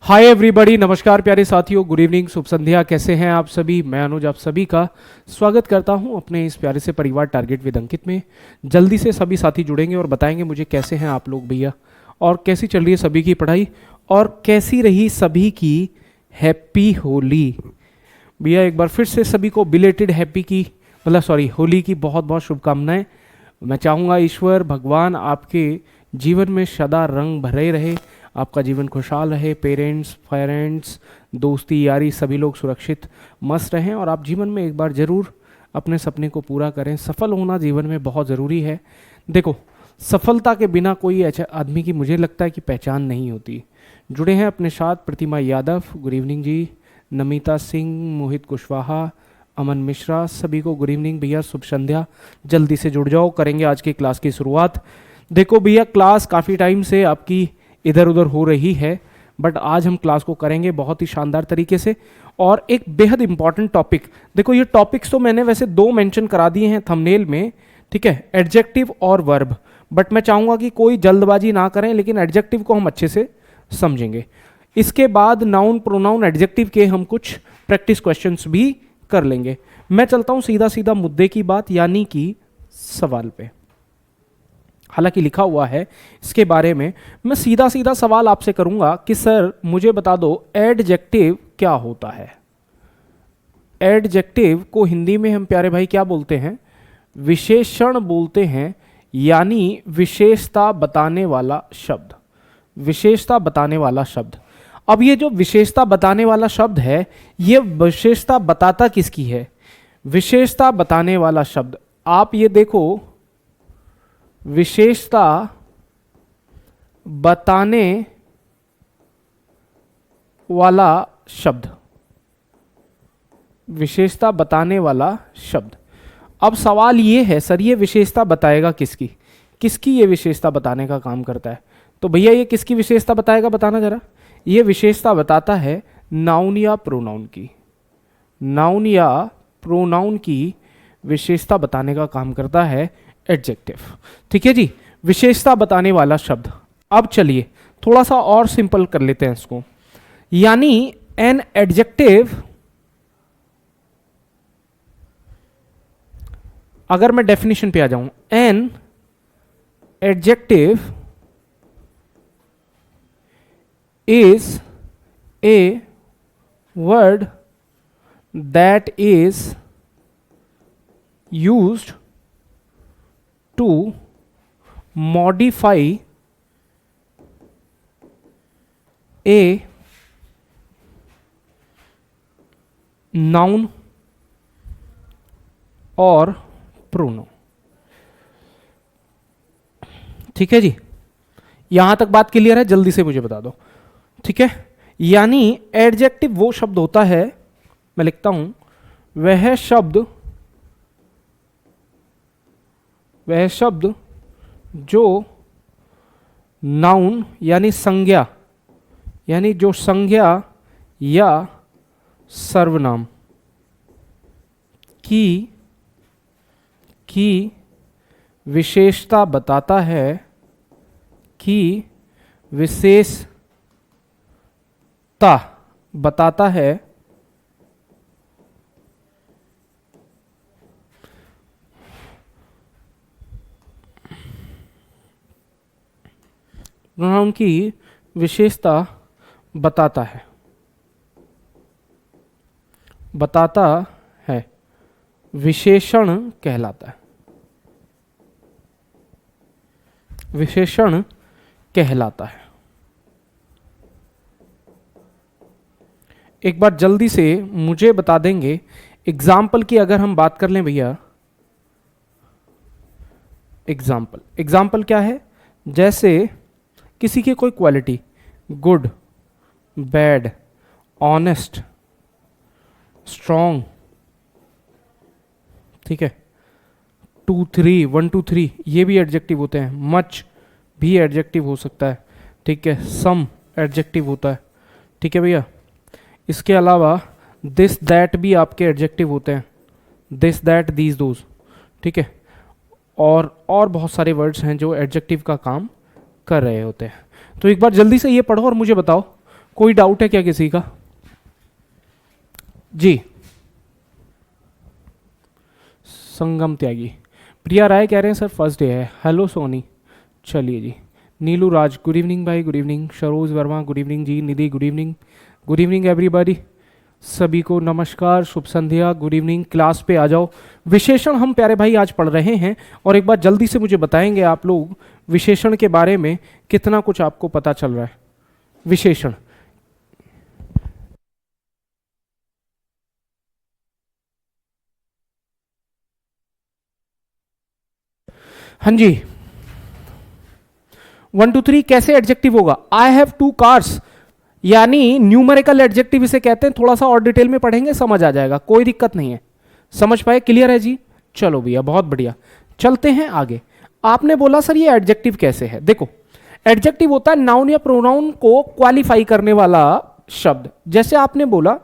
Hi everybody, नमस्कार प्यारे साथियों, गुड इवनिंग, शुभ संध्या। कैसे हैं आप सभी? मैं अनुज आप सभी का स्वागत करता हूं अपने इस प्यारे से परिवार टारगेट विद अंकित में। जल्दी से सभी साथी जुड़ेंगे और बताएंगे मुझे कैसे हैं आप लोग भैया, और कैसी चल रही है सभी की पढ़ाई, और कैसी रही सभी की हैप्पी होली। भैया एक बार फिर से सभी को बिलेटेड हैप्पी की होली की बहुत बहुत शुभकामनाएं। मैं चाहूँगा ईश्वर भगवान आपके जीवन में सदा रंग भरे रहे, आपका जीवन खुशहाल रहे, पेरेंट्स दोस्ती यारी सभी लोग सुरक्षित मस्त रहें, और आप जीवन में एक बार ज़रूर अपने सपने को पूरा करें। सफल होना जीवन में बहुत ज़रूरी है। देखो, सफलता के बिना कोई ऐसा आदमी की मुझे लगता है कि पहचान नहीं होती। जुड़े हैं अपने साथ प्रतिमा यादव, गुड इवनिंग जी, नमिता सिंह, मोहित कुशवाहा, अमन मिश्रा, सभी को गुड इवनिंग भैया, शुभ संध्या। जल्दी से जुड़ जाओ, करेंगे आज की क्लास की शुरुआत। देखो भैया, क्लास काफ़ी टाइम से आपकी इधर उधर हो रही है, बट आज हम क्लास को करेंगे बहुत ही शानदार तरीके से, और एक बेहद इंपॉर्टेंट टॉपिक। देखो, ये टॉपिक्स तो मैंने वैसे दो मेंशन करा दिए हैं थंबनेल में, ठीक है, एडजेक्टिव और वर्ब, बट मैं चाहूँगा कि कोई जल्दबाजी ना करें, लेकिन एडजेक्टिव को हम अच्छे से समझेंगे। इसके बाद नाउन प्रोनाउन एडजेक्टिव के हम कुछ प्रैक्टिस क्वेश्चंस भी कर लेंगे। मैं चलता हूँ सीधा सीधा मुद्दे की बात, यानी कि सवाल पे। हालांकि लिखा हुआ है इसके बारे में, मैं सीधा सीधा सवाल आपसे करूंगा कि सर मुझे बता दो एडजेक्टिव क्या होता है। एडजेक्टिव को हिंदी में हम प्यारे भाई क्या बोलते हैं? विशेषण बोलते हैं, यानी विशेषता बताने वाला शब्द। विशेषता बताने वाला शब्द। अब ये जो विशेषता बताने वाला शब्द है, ये विशेषता बताता किसकी है? विशेषता बताने वाला शब्द, आप ये देखो, विशेषता बताने वाला शब्द। विशेषता बताने वाला शब्द। अब सवाल ये है, सर ये विशेषता बताएगा किसकी? किसकी ये विशेषता बताने का काम करता है? तो भैया ये किसकी विशेषता बताएगा, बताना जरा। ये विशेषता बताता है नाउन या प्रोनाउन की। नाउन या प्रोनाउन की विशेषता बताने का काम करता है एडजेक्टिव। ठीक है जी, विशेषता बताने वाला शब्द। अब चलिए थोड़ा सा और सिंपल कर लेते हैं इसको, यानी एन एडजेक्टिव, अगर मैं डेफिनेशन पे आ जाऊं, an adjective is a word that is used to modify a noun और pronoun। ठीक है जी, यहां तक बात क्लियर है? जल्दी से मुझे बता दो। ठीक है, यानी एडजेक्टिव वो शब्द होता है, मैं लिखता हूं, वह शब्द जो नाउन यानी संज्ञा, यानी जो संज्ञा या सर्वनाम की विशेषता बताता है, की विशेषता बताता है, प्रोनाउन की विशेषता बताता है, विशेषण कहलाता है। विशेषण कहलाता है। एक बार जल्दी से मुझे बता देंगे एग्जाम्पल की, अगर हम बात कर लें भैया, एग्जाम्पल क्या है? जैसे किसी की कोई quality, good, bad, honest, strong, ठीक है, 2 3 1 2 3 ये भी एडजेक्टिव होते हैं। मच भी एडजेक्टिव हो सकता है, ठीक है, सम एडजेक्टिव होता है, ठीक है भैया। इसके अलावा दिस दैट भी आपके एडजेक्टिव होते हैं, दिस दैट दीज दोज, ठीक है, और बहुत सारे वर्ड्स हैं जो एडजेक्टिव का काम कर रहे होते हैं। तो एक बार जल्दी से ये पढ़ो और मुझे बताओ कोई डाउट है क्या किसी का? जी, संगम त्यागी। प्रिया राय कह रहे हैं सर फर्स्ट डे है। हेलो सोनी, चलिए जी। नीलू राज, गुड इवनिंग भाई, good evening. Saroj Verma, good evening जी। Nidhi, good evening. Good evening everybody, सभी को नमस्कार, शुभ संध्या, गुड इवनिंग। क्लास पे आ जाओ। विशेषण हम प्यारे भाई आज पढ़ रहे हैं, और एक बार जल्दी से मुझे बताएंगे आप लोग विशेषण के बारे में कितना कुछ आपको पता चल रहा है। विशेषण, हाँ जी, 1 2 3 कैसे एडजेक्टिव होगा? आई हैव 2 कार्स, यानी न्यूमेरिकल एडजेक्टिव इसे कहते हैं। थोड़ा सा और डिटेल में पढ़ेंगे, समझ आ जाएगा, कोई दिक्कत नहीं है। समझ पाए? क्लियर है जी? चलो भैया, बहुत बढ़िया। चलते हैं आगे। आपने बोला सर ये एडजेक्टिव कैसे है? देखो, एडजेक्टिव होता है नाउन या प्रोनाउन को क्वालिफाई करने वाला शब्द। जैसे आपने बोला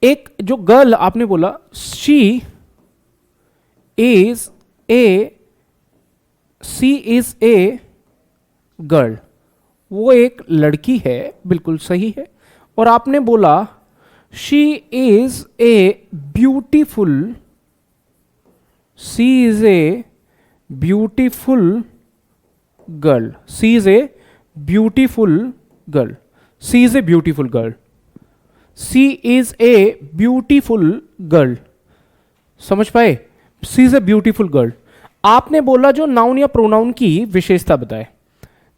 एक जो गर्ल, आपने बोला शी इज ए गर्ल, वो एक लड़की है, बिल्कुल सही है। और आपने बोला she is a beautiful girl, she is a beautiful girl, she is a beautiful girl, she is a beautiful girl. समझ पाए? She is a beautiful girl. आपने बोला जो नाउन या प्रोनाउन की विशेषता बताए,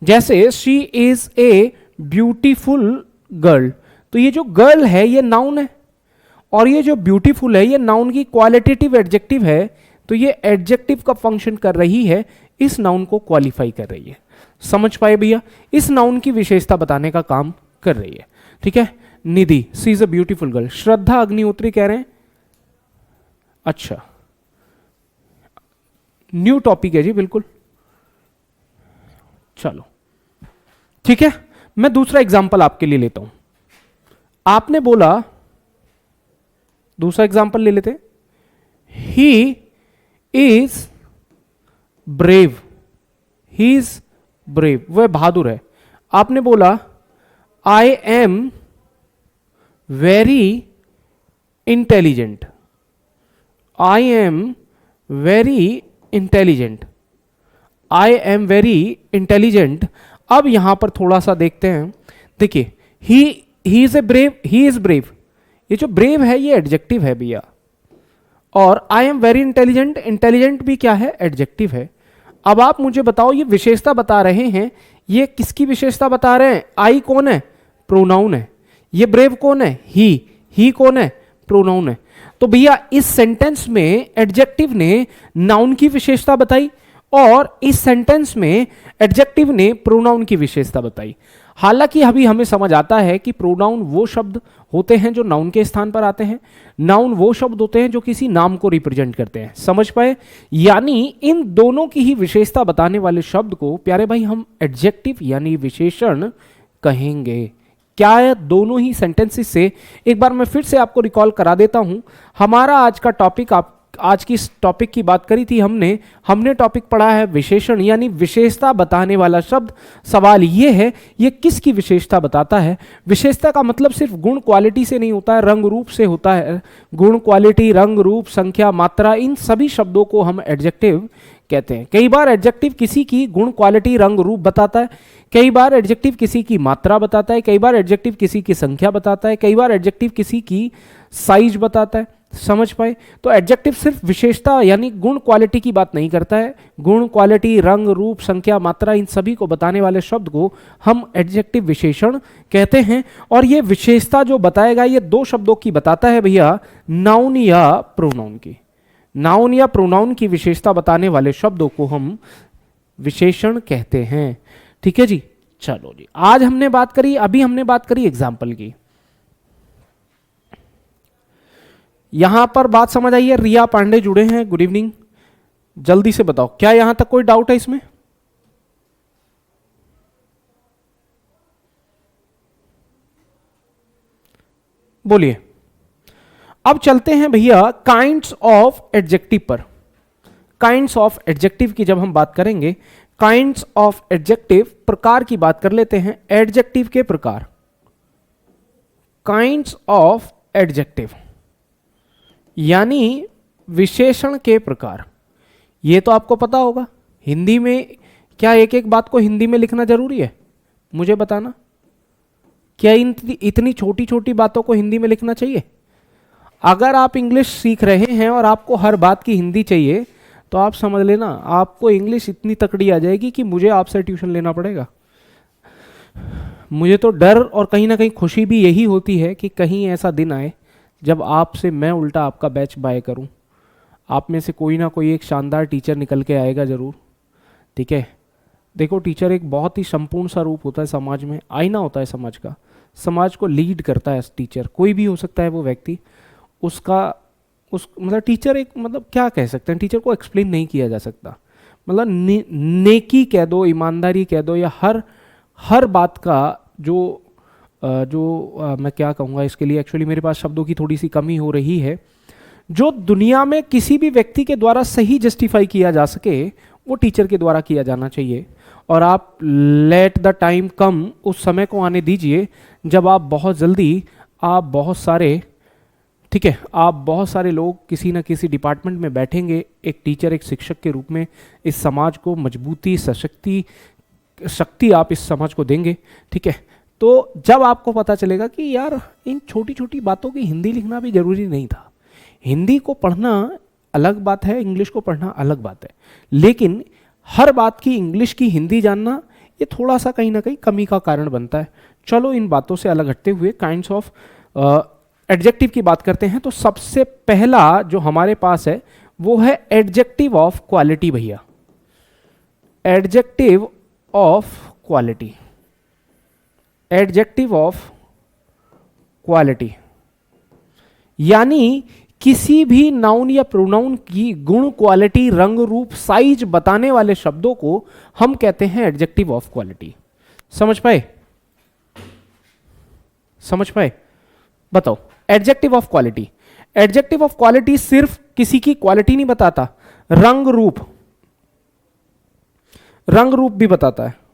जैसे she is a beautiful girl, तो ये जो गर्ल है ये नाउन है, और ये जो ब्यूटीफुल है ये नाउन की क्वालिटेटिव एडजेक्टिव है। तो ये एडजेक्टिव का फंक्शन कर रही है, इस नाउन को क्वालिफाई कर रही है। समझ पाए भैया? इस नाउन की विशेषता बताने का काम कर रही है। ठीक है। Nidhi, she is a beautiful girl. Shraddha Agnihotri कह रहे हैं अच्छा, न्यू टॉपिक है जी, बिल्कुल। चलो ठीक है, मैं दूसरा एग्जांपल आपके लिए लेता हूं। आपने बोला, दूसरा एग्जांपल ले लेते, he is brave, he is brave, वह बहादुर है। आपने बोला I am very intelligent, I am very intelligent, I am very intelligent. अब यहां पर थोड़ा सा देखते हैं। देखिए, he is a brave, he is brave, ये जो ब्रेव है ये एडजेक्टिव है भैया, और I am very intelligent, intelligent भी क्या है? एडजेक्टिव है। अब आप मुझे बताओ, ये विशेषता बता रहे हैं, ये किसकी विशेषता बता रहे हैं? आई कौन है? प्रोनाउन है। ये ब्रेव कौन है? ही कौन है? प्रोनाउन है। तो भैया इस सेंटेंस में एडजेक्टिव ने नाउन की विशेषता बताई, और इस सेंटेंस में एडजेक्टिव ने प्रोनाउन की विशेषता बताई। हालांकि अभी हमें समझ आता है कि प्रोनाउन वो शब्द होते हैं जो नाउन के स्थान पर आते हैं, नाउन वो शब्द होते हैं जो किसी नाम को रिप्रेजेंट करते हैं। समझ पाए? यानी इन दोनों की ही विशेषता बताने वाले शब्द को प्यारे भाई हम एडजेक्टिव यानी विशेषण कहेंगे। क्या दोनों ही सेंटेंसेस से एक बार मैं फिर से आपको रिकॉल करा देता हूं। हमारा आज का टॉपिक, आज की टॉपिक की बात करी थी हमने टॉपिक पढ़ा है विशेषण यानी विशेषता बताने वाला शब्द। सवाल ये है ये किसकी विशेषता बताता है? विशेषता का मतलब सिर्फ गुण क्वालिटी से नहीं होता है, रंग रूप से होता है। गुण, क्वालिटी, रंग, रूप, संख्या, मात्रा, इन सभी शब्दों को हम एडजेक्टिव कहते हैं। कई बार एडजेक्टिव किसी की गुण, क्वालिटी, रंग, रूप बताता है, कई बार एडजेक्टिव किसी की मात्रा बताता है, कई बार एडजेक्टिव किसी की संख्या बताता है, कई बार एडजेक्टिव किसी की साइज बताता है। समझ पाए? तो एडजेक्टिव सिर्फ विशेषता यानी गुण, क्वालिटी की बात नहीं करता है। गुण, क्वालिटी, रंग, रूप, संख्या, मात्रा, इन सभी को बताने वाले शब्द को हम एडजेक्टिव विशेषण कहते हैं। और ये विशेषता जो बताएगा ये दो शब्दों की बताता है भैया, नाउन या प्रोनाउन की। नाउन या प्रोनाउन की विशेषता बताने वाले शब्दों को हम विशेषण कहते हैं। ठीक है जी। चलो जी, आज हमने बात करी, अभी हमने बात करी एग्जाम्पल की। यहां पर बात समझ आई है? रिया पांडे जुड़े हैं, गुड इवनिंग। जल्दी से बताओ, क्या यहां तक कोई डाउट है इसमें? बोलिए। अब चलते हैं भैया काइंड्स ऑफ एडजेक्टिव पर। काइंड्स ऑफ एडजेक्टिव की जब हम बात करेंगे, काइंड्स ऑफ एडजेक्टिव, प्रकार की बात कर लेते हैं, एडजेक्टिव के प्रकार, काइंड्स ऑफ एडजेक्टिव यानी विशेषण के प्रकार। ये तो आपको पता होगा, हिंदी में क्या एक एक बात को हिंदी में लिखना जरूरी है? मुझे बताना, क्या इतनी छोटी छोटी बातों को हिंदी में लिखना चाहिए? अगर आप इंग्लिश सीख रहे हैं और आपको हर बात की हिंदी चाहिए तो आप समझ लेना आपको इंग्लिश इतनी तकड़ी आ जाएगी कि मुझे आपसे ट्यूशन लेना पड़ेगा। मुझे तो डर और कहीं ना कहीं खुशी भी यही होती है कि कहीं ऐसा दिन आए जब आपसे मैं उल्टा आपका बैच बाय करूं। आप में से कोई ना कोई एक शानदार टीचर निकल के आएगा ज़रूर, ठीक है। देखो, टीचर एक बहुत ही संपूर्ण सा रूप होता है, समाज में आईना होता है समाज का, समाज को लीड करता है टीचर, कोई भी हो सकता है वो व्यक्ति। उसका मतलब टीचर एक, मतलब क्या कह सकते हैं, टीचर को एक्सप्लेन नहीं किया जा सकता। मतलब नेकी कह दो, ईमानदारी कह दो, या हर बात का मैं क्या कहूँगा इसके लिए, एक्चुअली मेरे पास शब्दों की थोड़ी सी कमी हो रही है। जो दुनिया में किसी भी व्यक्ति के द्वारा सही जस्टिफाई किया जा सके वो टीचर के द्वारा किया जाना चाहिए। और आप लेट द टाइम कम, उस समय को आने दीजिए जब आप बहुत जल्दी, आप बहुत सारे, ठीक है, आप बहुत सारे लोग किसी न किसी डिपार्टमेंट में बैठेंगे, एक टीचर, एक शिक्षक के रूप में इस समाज को मजबूती, शक्ति आप इस समाज को देंगे, ठीक है। तो जब आपको पता चलेगा कि यार इन छोटी छोटी बातों की हिंदी लिखना भी जरूरी नहीं था, हिंदी को पढ़ना अलग बात है, इंग्लिश को पढ़ना अलग बात है, लेकिन हर बात की इंग्लिश की हिंदी जानना ये थोड़ा सा कहीं ना कहीं कमी का कारण बनता है। चलो इन बातों से अलग हटते हुए काइंड्स ऑफ एडजेक्टिव की बात करते हैं। तो सबसे पहला जो हमारे पास है वो है एडजेक्टिव ऑफ क्वालिटी। भैया, adjective of quality, adjective of quality यानी किसी भी नाउन या प्रोनाउन की गुण, क्वालिटी, रंग, रूप, साइज बताने वाले शब्दों को हम कहते हैं एडजेक्टिव ऑफ क्वालिटी। समझ पाए? समझ पाए? बताओ, adjective of quality. Adjective of quality सिर्फ किसी की क्वालिटी नहीं बताता, रंग रूप भी बताता है।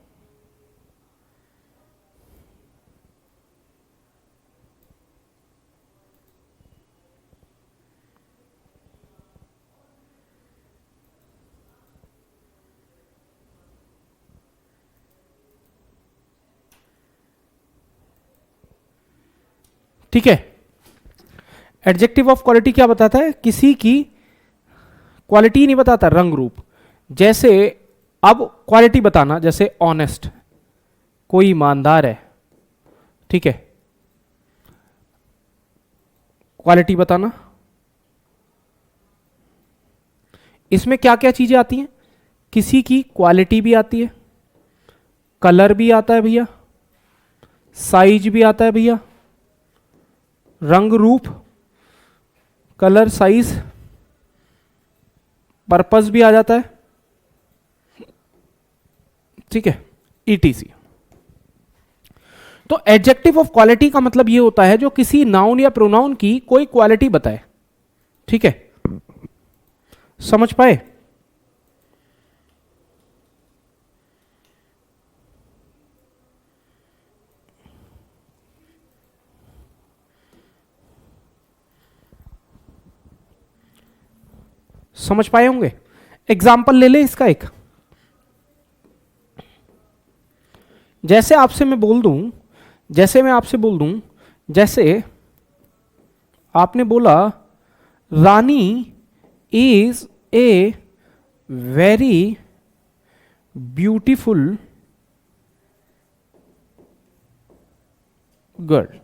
ठीक है, एडजेक्टिव ऑफ क्वालिटी क्या बताता है? किसी की क्वालिटी नहीं बताता, रंग रूप। जैसे अब क्वालिटी बताना, जैसे ऑनेस्ट, कोई ईमानदार है, ठीक है, क्वालिटी बताना। इसमें क्या क्या चीजें आती हैं? किसी की क्वालिटी भी आती है, कलर भी आता है भैया, साइज भी आता है भैया, रंग रूप, कलर, साइज, पर्पस भी आ जाता है, ठीक है, ईटीसी। तो एडजेक्टिव ऑफ क्वालिटी का मतलब यह होता है जो किसी नाउन या प्रोनाउन की कोई क्वालिटी बताए, ठीक है। समझ पाए? समझ पाए होंगे? एग्जाम्पल ले ले इसका एक। जैसे आपसे मैं बोल दूं, जैसे मैं आपसे बोल दूं, जैसे आपने बोला Rani is a very beautiful girl.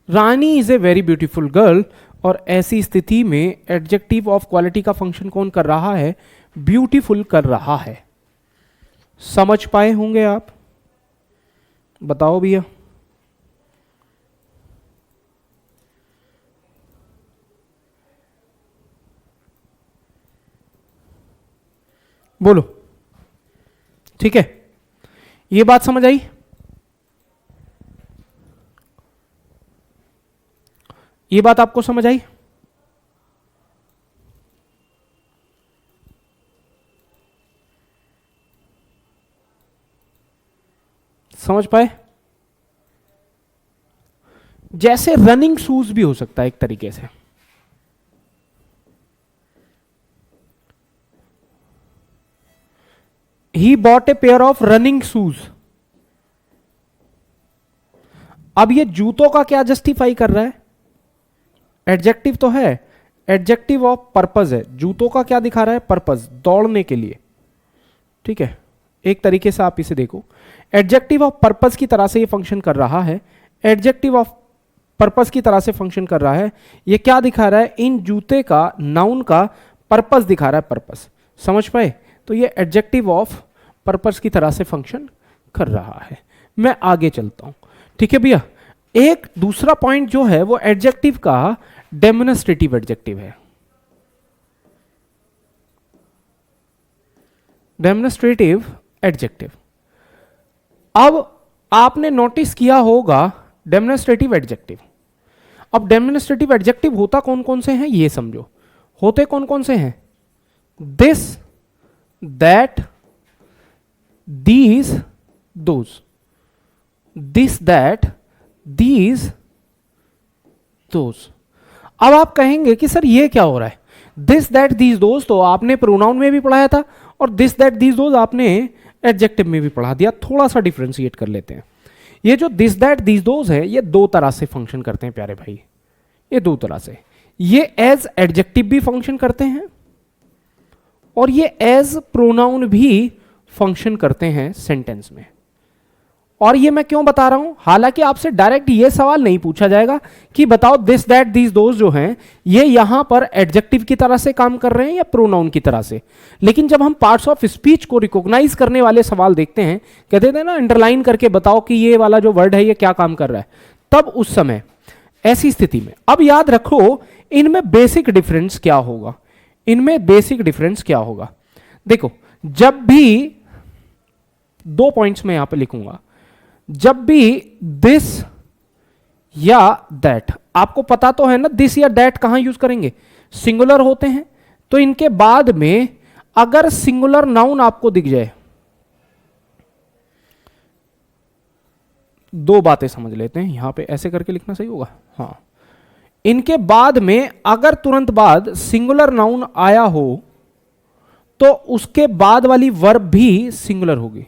Rani is a very beautiful girl, और ऐसी स्थिति में एडजेक्टिव ऑफ क्वालिटी का फंक्शन कौन कर रहा है? ब्यूटीफुल कर रहा है। समझ पाए होंगे आप? बताओ भैया। बोलो, ठीक है, ये बात समझ आई? ये बात आपको समझ आई? समझ पाए? जैसे रनिंग शूज भी हो सकता है एक तरीके से। He bought a pair of running shoes. अब ये जूतों का क्या जस्टिफाई कर रहा है? एडजेक्टिव तो है, एडजेक्टिव ऑफ पर्पज है। जूतों का क्या दिखा रहा है? पर्पज, दौड़ने के लिए। ठीक है, एक तरीके से आप इसे देखो, एडजेक्टिव ऑफ पर्पज की तरह से ये फंक्शन कर रहा है। एडजेक्टिव ऑफ पर्पज की तरह से फंक्शन कर रहा है। ये क्या दिखा रहा है? इन जूते का, नाउन का पर्पज दिखा रहा है, पर्पज। समझ पाए? तो ये एडजेक्टिव ऑफ पर्पज की तरह से फंक्शन कर रहा है। मैं आगे चलता हूं। ठीक है भैया, एक दूसरा पॉइंट जो है वो एडजेक्टिव का डेमोन्स्ट्रेटिव एडजेक्टिव है। Demonstrative adjective. अब आपने नोटिस किया होगा डेमोन्स्ट्रेटिव एडजेक्टिव। अब डेमोन्स्ट्रेटिव एडजेक्टिव होता कौन कौन से हैं ये समझो। होते कौन कौन से हैं? This, that, these, those. This, that, these, those. अब आप कहेंगे कि सर ये क्या हो रहा है? दिस, दैट, दीज, दोज तो आपने प्रोनाउन में भी पढ़ाया था और दिस, दैट, दीज, दोज आपने एडजेक्टिव में भी पढ़ा दिया। थोड़ा सा डिफरेंशिएट कर लेते हैं। ये जो दिस, दैट, दीज, दोज है, ये दो तरह से फंक्शन करते हैं प्यारे भाई। ये दो तरह से, ये एज एडजेक्टिव भी फंक्शन करते हैं और ये एज प्रोनाउन भी फंक्शन करते हैं सेंटेंस में। और ये मैं क्यों बता रहा हूं? हालांकि आपसे डायरेक्ट ये सवाल नहीं पूछा जाएगा कि बताओ दिस, दैट, दीज, दोज जो हैं ये यहां पर एडजेक्टिव की तरह से काम कर रहे हैं या प्रोनाउन की तरह से। लेकिन जब हम पार्ट्स ऑफ स्पीच को रिकॉग्नाइज करने वाले सवाल देखते हैं, कहते थे ना अंडरलाइन करके बताओ कि ये वाला जो वर्ड है ये क्या काम कर रहा है, तब उस समय ऐसी स्थिति में अब याद रखो इनमें बेसिक डिफरेंस क्या होगा। इनमें बेसिक डिफरेंस क्या होगा? देखो, जब भी दो पॉइंट्स में यहां पे लिखूंगा, जब भी दिस या दैट, आपको पता तो है ना दिस या दैट कहां यूज करेंगे? सिंगुलर होते हैं। तो इनके बाद में अगर सिंगुलर नाउन आपको दिख जाए, दो बातें समझ लेते हैं, यहां पे ऐसे करके लिखना सही होगा। हाँ, इनके बाद में अगर तुरंत बाद सिंगुलर नाउन आया हो तो उसके बाद वाली वर्ब भी सिंगुलर होगी।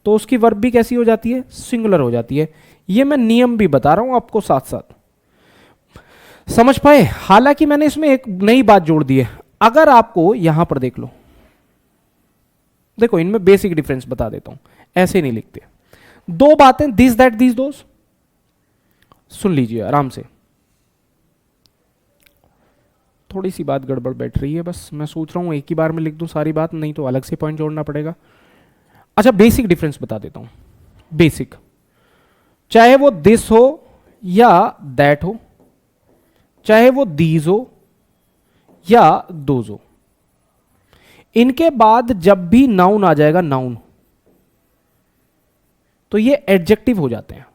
तो उसकी वर्ब भी कैसी हो जाती है? सिंगुलर हो जाती है। ये मैं नियम भी बता रहा हूं आपको साथ साथ, समझ पाए? हालांकि मैंने इसमें एक नई बात जोड़ दी है। अगर आपको यहां पर देख लो, देखो इनमें बेसिक डिफरेंस बता देता हूं, ऐसे नहीं लिखते। दो बातें दिस, दैट, दीज, दोज, सुन लीजिए आराम से। थोड़ी सी बात गड़बड़ बैठ रही है, बस मैं सोच रहा हूं एक ही बार में लिख दूं सारी बात, नहीं तो अलग से पॉइंट जोड़ना पड़ेगा। अच्छा, बेसिक डिफरेंस बता देता हूं। बेसिक, चाहे वो दिस हो या दैट हो, चाहे वो दीज हो या दोज हो, इनके बाद जब भी नाउन आ जाएगा, नाउन, तो ये एडजेक्टिव हो जाते हैं।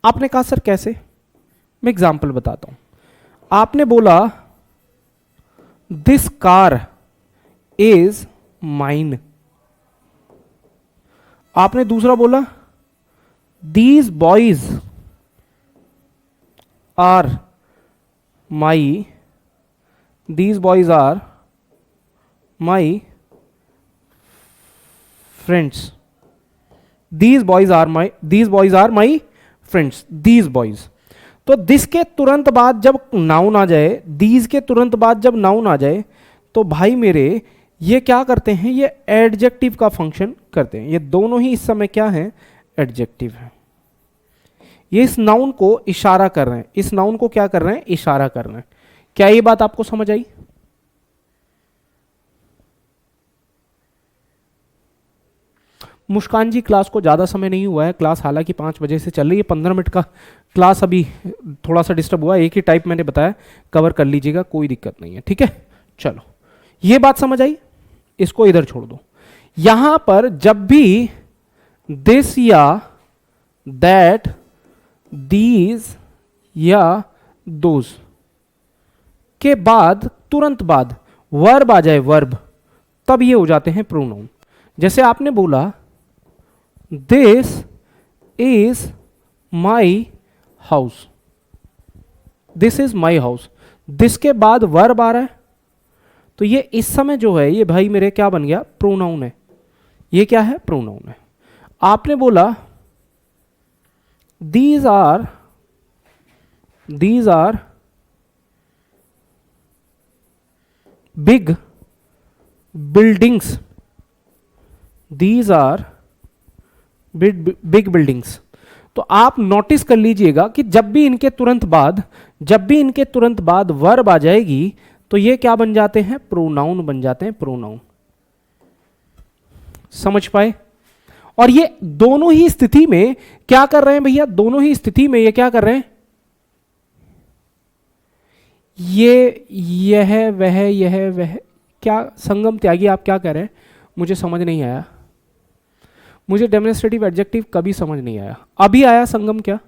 आपने कहा सर कैसे? मैं एग्जांपल बताता हूं। आपने बोला दिस कार इज माइन। आपने दूसरा बोला these boys are my, these boys are my friends, these boys are my friends, these boys. तो दिस के तुरंत बाद जब नाउन आ जाए, दीज के तुरंत बाद जब नाउन आ जाए, तो भाई मेरे ये क्या करते हैं? ये एडजेक्टिव का फंक्शन करते हैं। ये दोनों ही इस समय क्या है? एडजेक्टिव है। ये इस नाउन को इशारा कर रहे हैं, इस नाउन को क्या कर रहे हैं? इशारा कर रहे हैं। क्या ये बात आपको समझ आई? मुस्कान जी, क्लास को ज़्यादा समय नहीं हुआ है, क्लास हालांकि 5 बजे से चल रही है, 15 मिनट का क्लास अभी थोड़ा सा डिस्टर्ब हुआ, एक ही टाइप मैंने बताया, कवर कर लीजिएगा, कोई दिक्कत नहीं है। ठीक है, चलो ये बात समझ आई, इसको इधर छोड़ दो। यहां पर जब भी दिस या दैट, दीज या दोज के बाद तुरंत बाद वर्ब आ जाए, वर्ब, तब ये हो जाते हैं प्रोनाउन। जैसे आपने बोला this is my house, this is my house, this के बाद वर्ब आ रहा है, तो ये इस समय जो है ये भाई मेरे क्या बन गया, प्रोनाउन है। ये क्या है, प्रोनाउन है। आपने बोला these are big buildings, these are big buildings. तो आप नोटिस कर लीजिएगा कि जब भी इनके तुरंत बाद वर्ब आ जाएगी तो ये क्या बन जाते हैं, प्रोनाउन बन जाते हैं, प्रोनाउन। समझ पाए? और ये दोनों ही स्थिति में क्या कर रहे हैं भैया, दोनों ही स्थिति में ये क्या कर रहे हैं, यह वह। क्या संगम त्यागी आप क्या कह रहे हैं, मुझे समझ नहीं आया, मुझे डेमोन्स्ट्रेटिव एडजेक्टिव कभी समझ नहीं आया। अभी आया संगम क्या?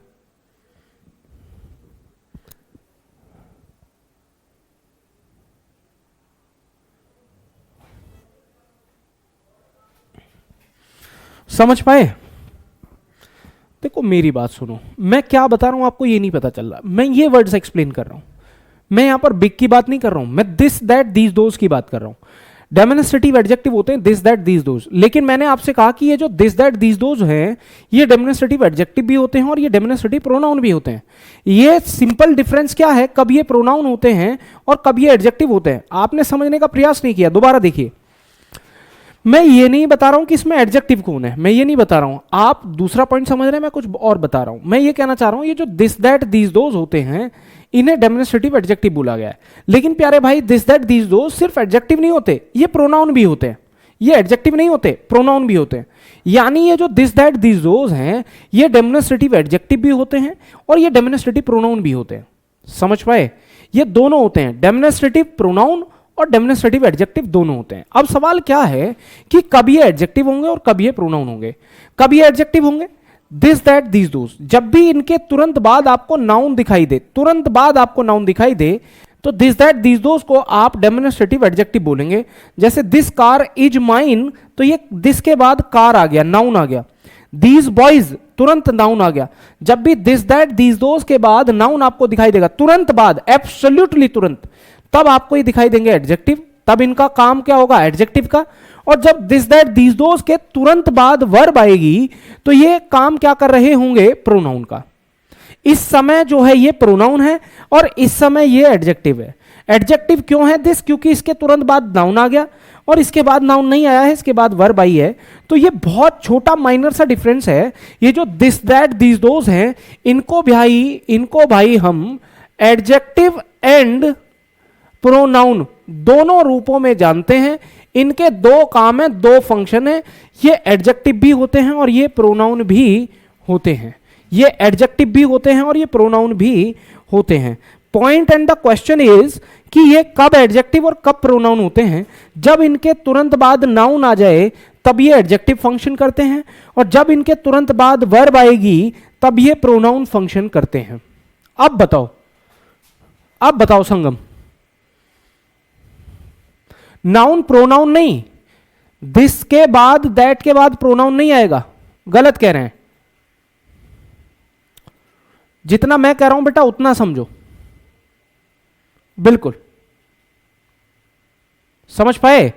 समझ पाए? देखो मेरी बात सुनो, मैं क्या बता रहा हूं आपको ये नहीं पता चल रहा, मैं ये वर्ड्स एक्सप्लेन कर रहा हूं। मैं यहां पर बिग की बात नहीं कर रहा हूं, मैं दिस दैट दीज दोज की बात कर रहा हूं। डेमोन्स्ट्रेटिव एडजेक्टिव होते हैं दिस दैट दीज दोज, लेकिन मैंने आपसे कहा कि ये जो दिस दैट दीज दोज हैं ये डेमोन्स्ट्रेटिव एडजेक्टिव भी होते हैं और ये डेमोन्स्ट्रेटिव प्रोनाउन भी होते हैं। ये सिंपल डिफरेंस क्या है, कब ये प्रोनाउन होते हैं और कब ये एडजेक्टिव होते हैं, आपने समझने का प्रयास नहीं किया। दोबारा देखिए, मैं ये नहीं बता रहा हूं कि इसमें एडजेक्टिव कौन है, मैं ये नहीं बता रहा हूं, आप दूसरा पॉइंट समझ रहे हैं, मैं कुछ और बता रहा हूं। मैं ये कहना चाह रहा हूं ये जो दिस दैट दीज दोज होते हैं इन्हें डेमोन्स्ट्रेटिव एडजेक्टिव बोला गया है। लेकिन प्यारे भाई दिस दैट दीज दोज सिर्फ एडजेक्टिव नहीं होते, ये प्रोनाउन भी होते हैं। ये एडजेक्टिव नहीं होते, प्रोनाउन भी होते हैं। यानी ये जो दिस दैट दीज दोज हैं ये डेमोन्स्ट्रेटिव एडजेक्टिव भी होते हैं और ये डेमोन्स्ट्रेटिव प्रोनाउन भी होते हैं। समझ पाए? ये दोनों होते हैं, डेमोन्स्ट्रेटिव प्रोनाउन और डेमोन्स्ट्रेटिव एडजेक्टिव दोनों होते हैं। अब सवाल क्या है कि कब ये एडजेक्टिव होंगे और कब ये प्रोनाउन होंगे। कब ये एडजेक्टिव होंगे, दिस दैट दीज दोज, जब भी इनके तुरंत बाद आपको नाउन दिखाई दे, तुरंत बाद आपको नाउन दिखाई दे तो दिस दैट दीज दोज को आप डेमोन्स्ट्रेटिव एडजेक्टिव बोलेंगे। जैसे दिस कार इज माइन, तो ये दिस के बाद कार आ गया, नाउन आ गया। दीज बॉयज, तुरंत नाउन आ गया। जब भी दिस दैट दीज दोज के बाद नाउन आपको दिखाई देगा तुरंत बाद, एब्सोल्युटली तुरंत, तब आपको ये दिखाई देंगे एडजेक्टिव, तब इनका काम क्या होगा, एडजेक्टिव का। और जब दिस दैट दीज दोज के तुरंत बाद वर्ब आएगी तो ये काम क्या कर रहे होंगे, प्रोनाउन का। इस समय जो है ये प्रोनाउन है और इस समय ये एडजेक्टिव है। एडजेक्टिव क्यों है दिस, क्योंकि इसके तुरंत बाद नाउन आ गया और इसके बाद नाउन नहीं आया है, इसके बाद वर्ब आई है। तो ये बहुत छोटा माइनर सा डिफरेंस है। ये जो दिस दैट दीज दोज हैं इनको भाई हम एडजेक्टिव एंड प्रोनाउन दोनों रूपों में जानते हैं। इनके दो काम है, दो फंक्शन है। ये एडजेक्टिव भी होते हैं और ये प्रोनाउन भी होते हैं। ये एडजेक्टिव भी होते हैं और ये प्रोनाउन भी होते हैं। Point and the question is कि ये कब एडजेक्टिव और कब प्रोनाउन होते हैं। जब इनके तुरंत बाद नाउन आ जाए तब ये एडजेक्टिव फंक्शन करते हैं और जब इनके तुरंत बाद वर्ब आएगी तब ये प्रोनाउन फंक्शन करते हैं। अब बताओ संगम, नाउन प्रोनाउन नहीं, दिस के बाद दैट के बाद प्रोनाउन नहीं आएगा, गलत कह रहे हैं। जितना मैं कह रहा हूं बेटा उतना समझो, बिल्कुल समझ पाए।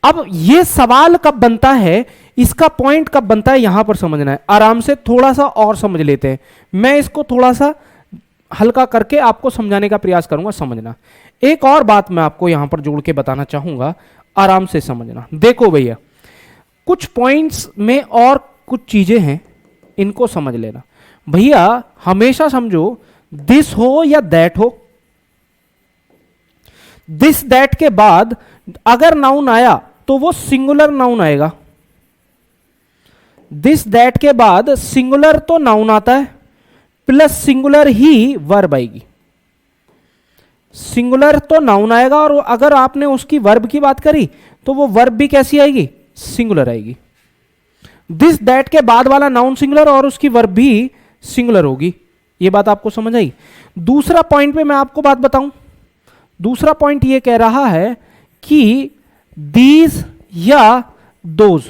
अब यह सवाल कब बनता है, इसका पॉइंट कब बनता है, यहां पर समझना है। आराम से थोड़ा सा और समझ लेते हैं, मैं इसको थोड़ा सा हल्का करके आपको समझाने का प्रयास करूंगा, समझना। एक और बात मैं आपको यहां पर जोड़ के बताना चाहूंगा, आराम से समझना। देखो भैया, कुछ पॉइंट्स में और कुछ चीजें हैं, इनको समझ लेना। भैया हमेशा समझो, दिस हो या दैट हो, दिस दैट के बाद अगर नाउन आया तो वो सिंगुलर नाउन आएगा। दिस दैट के बाद सिंगुलर तो नाउन आता है प्लस सिंगुलर ही वर्ब आएगी। सिंगुलर तो नाउन आएगा और अगर आपने उसकी वर्ब की बात करी तो वो वर्ब भी कैसी आएगी, सिंगुलर आएगी। दिस दैट के बाद वाला नाउन सिंगुलर और उसकी वर्ब भी सिंगुलर होगी। ये बात आपको समझ आई। दूसरा पॉइंट पे मैं आपको बात बताऊं, दूसरा पॉइंट ये कह रहा है कि दीज या दोज,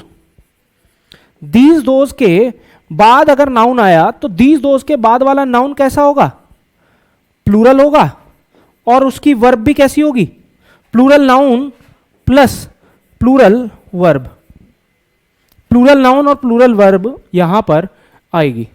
दीज दोज के बाद अगर नाउन आया तो दीज दोज के बाद वाला नाउन कैसा होगा? प्लूरल होगा, और उसकी वर्ब भी कैसी होगी? Plural noun plus plural verb. Plural noun और प्लूरल वर्ब यहां पर आएगी।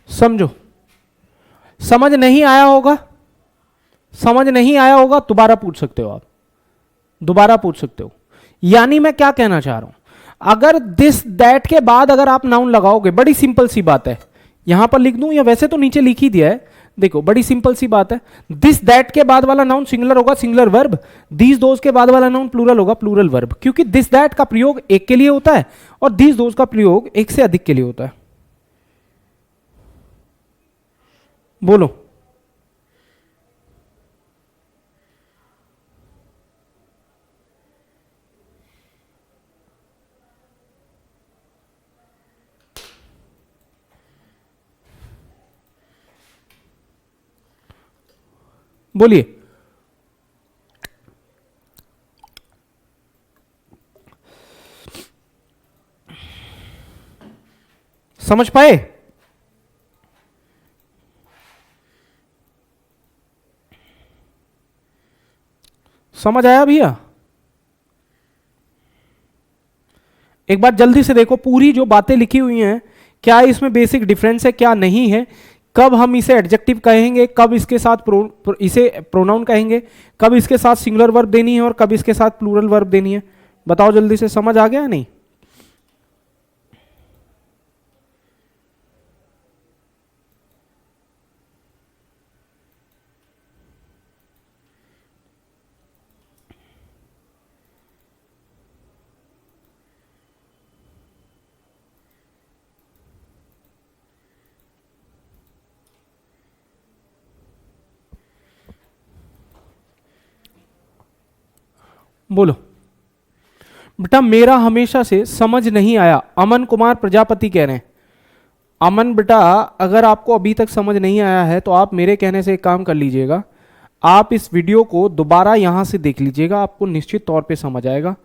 समझो, समझ नहीं आया होगा, समझ नहीं आया होगा दोबारा पूछ सकते हो, आप दोबारा पूछ सकते हो। यानी मैं क्या कहना चाह रहा हूं, अगर दिस दैट के बाद अगर आप नाउन लगाओगे, बड़ी सिंपल सी बात है, यहां पर लिख दूं या वैसे तो नीचे लिख ही दिया है, देखो बड़ी सिंपल सी बात है। दिस दैट के बाद वाला नाउन सिंगुलर होगा, सिंगुलर वर्ब। दीज दोज के बाद वाला नाउन प्लूरल होगा, प्लूरल वर्ब। क्योंकि दिस दैट का प्रयोग एक के लिए होता है और दीज दोज का प्रयोग एक से अधिक के लिए होता है। बोलो, बोलिए। समझ पाए? समझ आया भैया? एक बार जल्दी से देखो, पूरी जो बातें लिखी हुई हैं, क्या इसमें बेसिक डिफरेंस है, क्या नहीं है, कब हम इसे एडजेक्टिव कहेंगे, कब इसके साथ इसे प्रोनाउन कहेंगे, कब इसके साथ सिंगुलर वर्ब देनी है और कब इसके साथ प्लूरल वर्ब देनी है। बताओ जल्दी से, समझ आ गया या नहीं? बोलो बेटा, मेरा हमेशा से समझ नहीं आया। अमन कुमार प्रजापति कह रहे हैं। अमन बेटा, अगर आपको अभी तक समझ नहीं आया है तो आप मेरे कहने से एक काम कर लीजिएगा, आप इस वीडियो को दोबारा यहां से देख लीजिएगा, आपको निश्चित तौर पे समझ आएगा।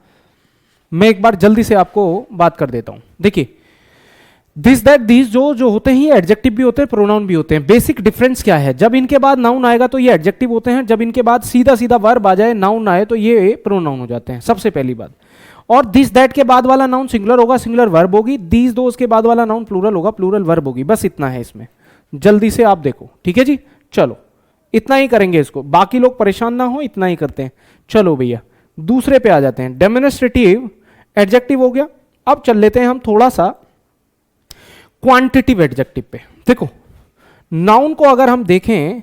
मैं एक बार जल्दी से आपको बात कर देता हूं। देखिए, दिस दैट दीज जो होते हैं ये एडजेक्टिव भी होते हैं, प्रोनाउन भी होते हैं। बेसिक डिफरेंस क्या है, जब इनके बाद नाउन आएगा तो ये एडजेक्टिव होते हैं, जब इनके बाद सीधा सीधा वर्ब आ जाए, नाउन आए, तो ये प्रोनाउन हो जाते हैं, सबसे पहली बात। और दिस दैट के बाद वाला नाउन सिंगुलर होगा, सिंगुलर वर्ब होगी। दीज दोज के बाद वाला नाउन प्लूरल होगा, प्लूरल वर्ब होगी। बस इतना है इसमें, जल्दी से आप देखो, ठीक है जी। चलो इतना ही करेंगे इसको, बाकी लोग परेशान ना हो, इतना ही करते हैं। चलो भैया दूसरे पे आ जाते हैं। डेमोन्स्ट्रेटिव एडजेक्टिव हो गया। अब चल लेते हैं हम थोड़ा सा क्वांटिटिव एडजेक्टिव पे। देखो, नाउन को अगर हम देखें,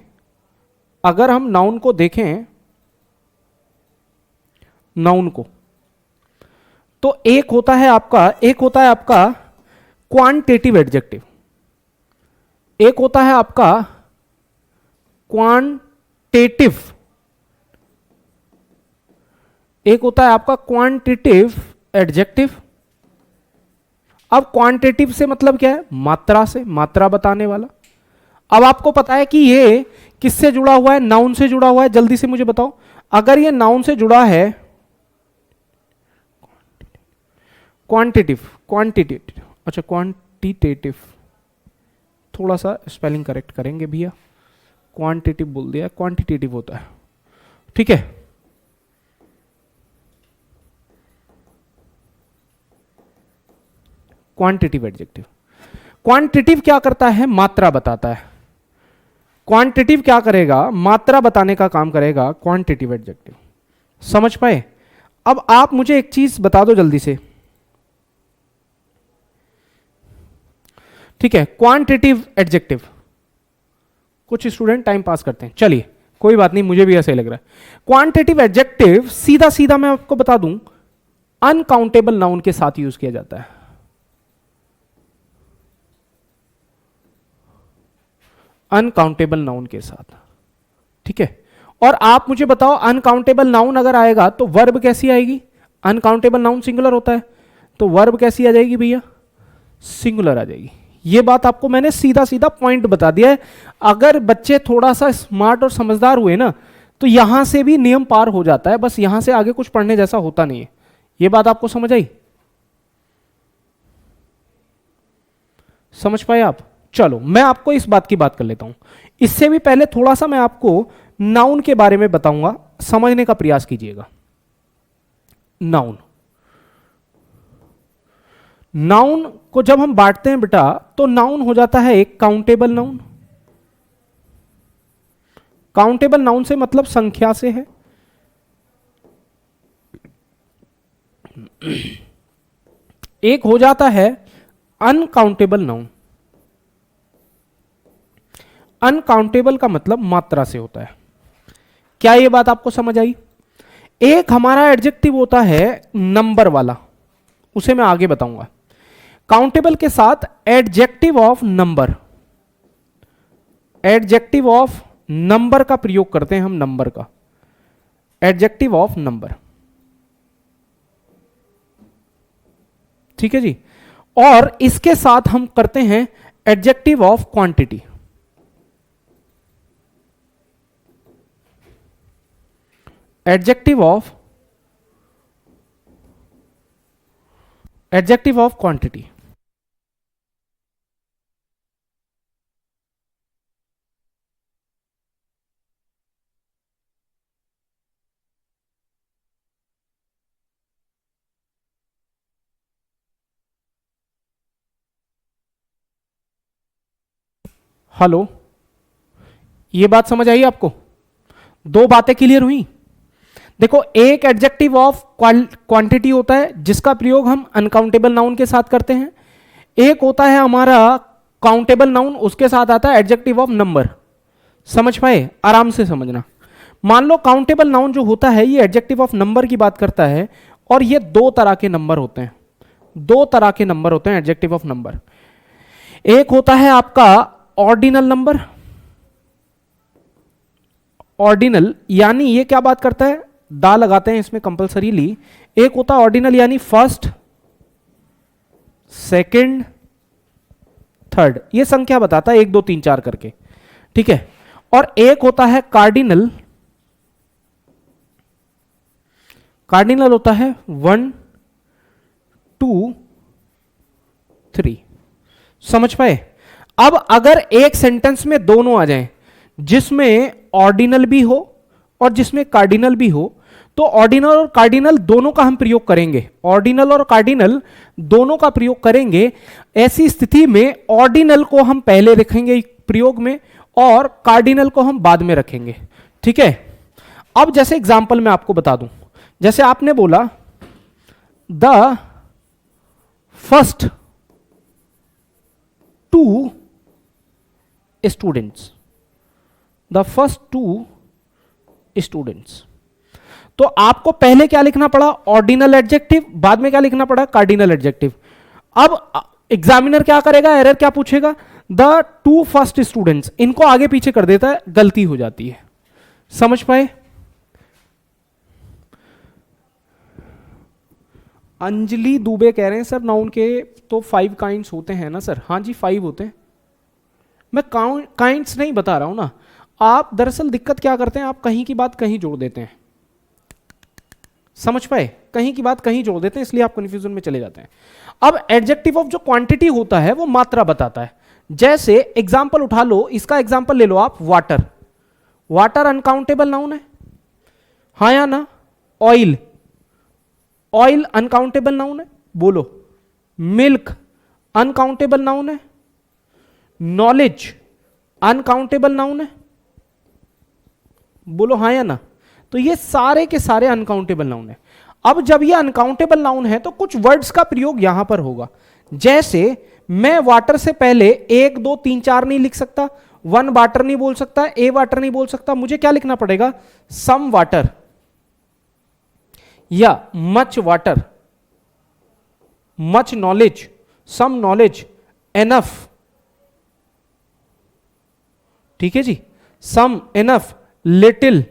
अगर हम नाउन को देखें, नाउन को, तो एक होता है आपका क्वांटिटिव एडजेक्टिव, एक होता है आपका क्वांटिटिव, एक होता है आपका क्वांटिटिव एडजेक्टिव। अब क्वांटिटिव से मतलब क्या है? मात्रा से, मात्रा बताने वाला। अब आपको पता है कि ये किससे जुड़ा हुआ है? नाउन से जुड़ा हुआ है। जल्दी से मुझे बताओ, अगर ये नाउन से जुड़ा है, क्वांटिटिव, क्वांटिटेटिव, अच्छा क्वांटिटेटिव, थोड़ा सा स्पेलिंग करेक्ट करेंगे भैया, क्वांटिटिव बोल दिया, क्वांटिटेटिव होता है, ठीक है। क्वांटिटिव एडजेक्टिव, क्वांटिटिव क्या करता है? मात्रा बताता है। क्वांटिटिव क्या करेगा? मात्रा बताने का काम करेगा क्वांटिटिव एडजेक्टिव। समझ पाए? अब आप मुझे एक चीज बता दो जल्दी से, ठीक है। क्वांटिटिव एडजेक्टिव, कुछ स्टूडेंट टाइम पास करते हैं, चलिए कोई बात नहीं, मुझे भी ऐसा ही लग रहा है। क्वांटिटिव एडजेक्टिव सीधा सीधा मैं आपको बता दूं, अनकाउंटेबल नाउन के साथ यूज किया जाता है। अनकाउंटेबल नाउन के साथ, ठीक है। और आप मुझे बताओ, अनकाउंटेबल नाउन अगर आएगा तो वर्ब कैसी आएगी? अनकाउंटेबल नाउन सिंगुलर होता है, तो वर्ब कैसी आ जाएगी भैया? सिंगुलर आ जाएगी। ये बात आपको मैंने सीधा सीधा पॉइंट बता दिया है। अगर बच्चे थोड़ा सा स्मार्ट और समझदार हुए ना, तो यहां से भी नियम पार हो जाता है, बस यहां से आगे कुछ पढ़ने जैसा होता नहीं है। ये बात आपको समझ आई? समझ पाए आप? चलो मैं आपको इस बात की बात कर लेता हूं। इससे भी पहले थोड़ा सा मैं आपको नाउन के बारे में बताऊंगा, समझने का प्रयास कीजिएगा। नाउन, नाउन को जब हम बांटते हैं बेटा, तो नाउन हो जाता है एक काउंटेबल नाउन। काउंटेबल नाउन से मतलब संख्या से है। एक हो जाता है अनकाउंटेबल नाउन। अनकाउंटेबल का मतलब मात्रा से होता है। क्या ये बात आपको समझ आई? एक हमारा एडजेक्टिव होता है नंबर वाला, उसे मैं आगे बताऊंगा। काउंटेबल के साथ adjective of number, adjective of number का प्रयोग करते हैं हम, नंबर का एडजेक्टिव ऑफ नंबर, ठीक है जी। और इसके साथ हम करते हैं adjective of quantity, adjective of quantity. Hello, ये बात समझ आई आपको? दो बातें क्लियर हुई? देखो, एक एडजेक्टिव ऑफ क्वांटिटी होता है जिसका प्रयोग हम अनकाउंटेबल नाउन के साथ करते हैं। एक होता है हमारा काउंटेबल नाउन, उसके साथ आता है एडजेक्टिव ऑफ नंबर। समझ पाए? आराम से समझना। मान लो काउंटेबल नाउन जो होता है ये एडजेक्टिव ऑफ नंबर की बात करता है, और ये दो तरह के नंबर होते हैं। दो तरह के नंबर होते हैं एडजेक्टिव ऑफ नंबर। एक होता है आपका ऑर्डिनल नंबर। ऑर्डिनल यानी ये क्या बात करता है, दा लगाते हैं इसमें कंपल्सरीली। एक होता है ऑर्डिनल यानी फर्स्ट, सेकंड, थर्ड, ये संख्या बताता है 1 2 3 4 करके, ठीक है। और एक होता है कार्डिनल। कार्डिनल होता है 1 2 3। समझ पाए? अब अगर एक सेंटेंस में दोनों आ जाएं, जिसमें ऑर्डिनल भी हो और जिसमें कार्डिनल भी हो, तो ऑर्डिनल और कार्डिनल दोनों का हम प्रयोग करेंगे। ऑर्डिनल और कार्डिनल दोनों का प्रयोग करेंगे। ऐसी स्थिति में ऑर्डिनल को हम पहले रखेंगे प्रयोग में और कार्डिनल को हम बाद में रखेंगे, ठीक है। अब जैसे एग्जांपल मैं आपको बता दूं, जैसे आपने बोला the first 2 students, the first 2 students, तो आपको पहले क्या लिखना पड़ा? ऑर्डिनल एडजेक्टिव, बाद में क्या लिखना पड़ा? Cardinal adjective. अब एग्जामिनर क्या करेगा? एरर क्या पूछेगा? द 2 फर्स्ट स्टूडेंट्स, इनको आगे पीछे कर देता है, गलती हो जाती है। समझ पाए? अंजलि दुबे कह रहे हैं सर नाउन के तो 5 काइंड्स होते हैं ना सर? हाँ जी 5 होते हैं। मैं काइंड्स नहीं बता रहा हूं ना। आप दरअसल दिक्कत क्या करते हैं, आप कहीं की बात कहीं जोड़ देते हैं। समझ पाए? कहीं की बात कहीं जोड़ देते हैं, इसलिए आप कंफ्यूजन में चले जाते हैं। अब एडजेक्टिव ऑफ जो क्वांटिटी होता है वो मात्रा बताता है। जैसे एग्जांपल उठा लो, इसका एग्जांपल ले लो आप, वाटर। वाटर अनकाउंटेबल नाउन है, हाँ या ना? ऑयल, ऑयल अनकाउंटेबल नाउन है, बोलो। मिल्क अनकाउंटेबल नाउन है। नॉलेज अनकाउंटेबल नाउन है, बोलो हाँ या ना? तो ये सारे के सारे अनकाउंटेबल नाउन है। अब जब ये अनकाउंटेबल नाउन है तो कुछ वर्ड्स का प्रयोग यहां पर होगा। जैसे मैं वाटर से पहले 1 2 3 4 नहीं लिख सकता, 1 वाटर नहीं बोल सकता, ए वाटर नहीं बोल सकता। मुझे क्या लिखना पड़ेगा? सम वाटर या much water, much knowledge, some knowledge, enough, ठीक है जी, सम, एनफ, लिटिल,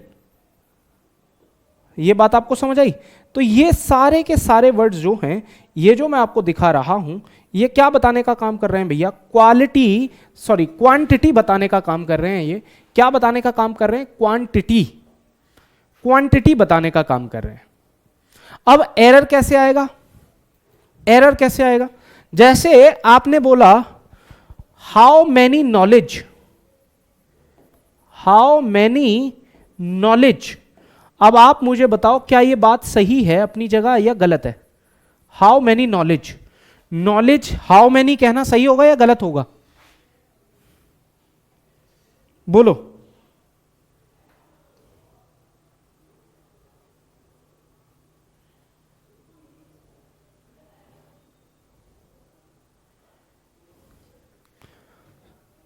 ये बात आपको समझ आई। तो ये सारे के सारे वर्ड्स जो हैं, ये जो मैं आपको दिखा रहा हूं, ये क्या बताने का काम कर रहे हैं भैया? क्वांटिटी बताने का काम कर रहे हैं। ये क्या बताने का काम कर रहे हैं? क्वांटिटी बताने का काम कर रहे हैं। अब एरर कैसे आएगा? एरर कैसे आएगा? जैसे आपने बोला how many knowledge, how many knowledge. अब आप मुझे बताओ क्या ये बात सही है अपनी जगह या गलत है? How many knowledge, knowledge how many कहना सही होगा या गलत होगा? बोलो।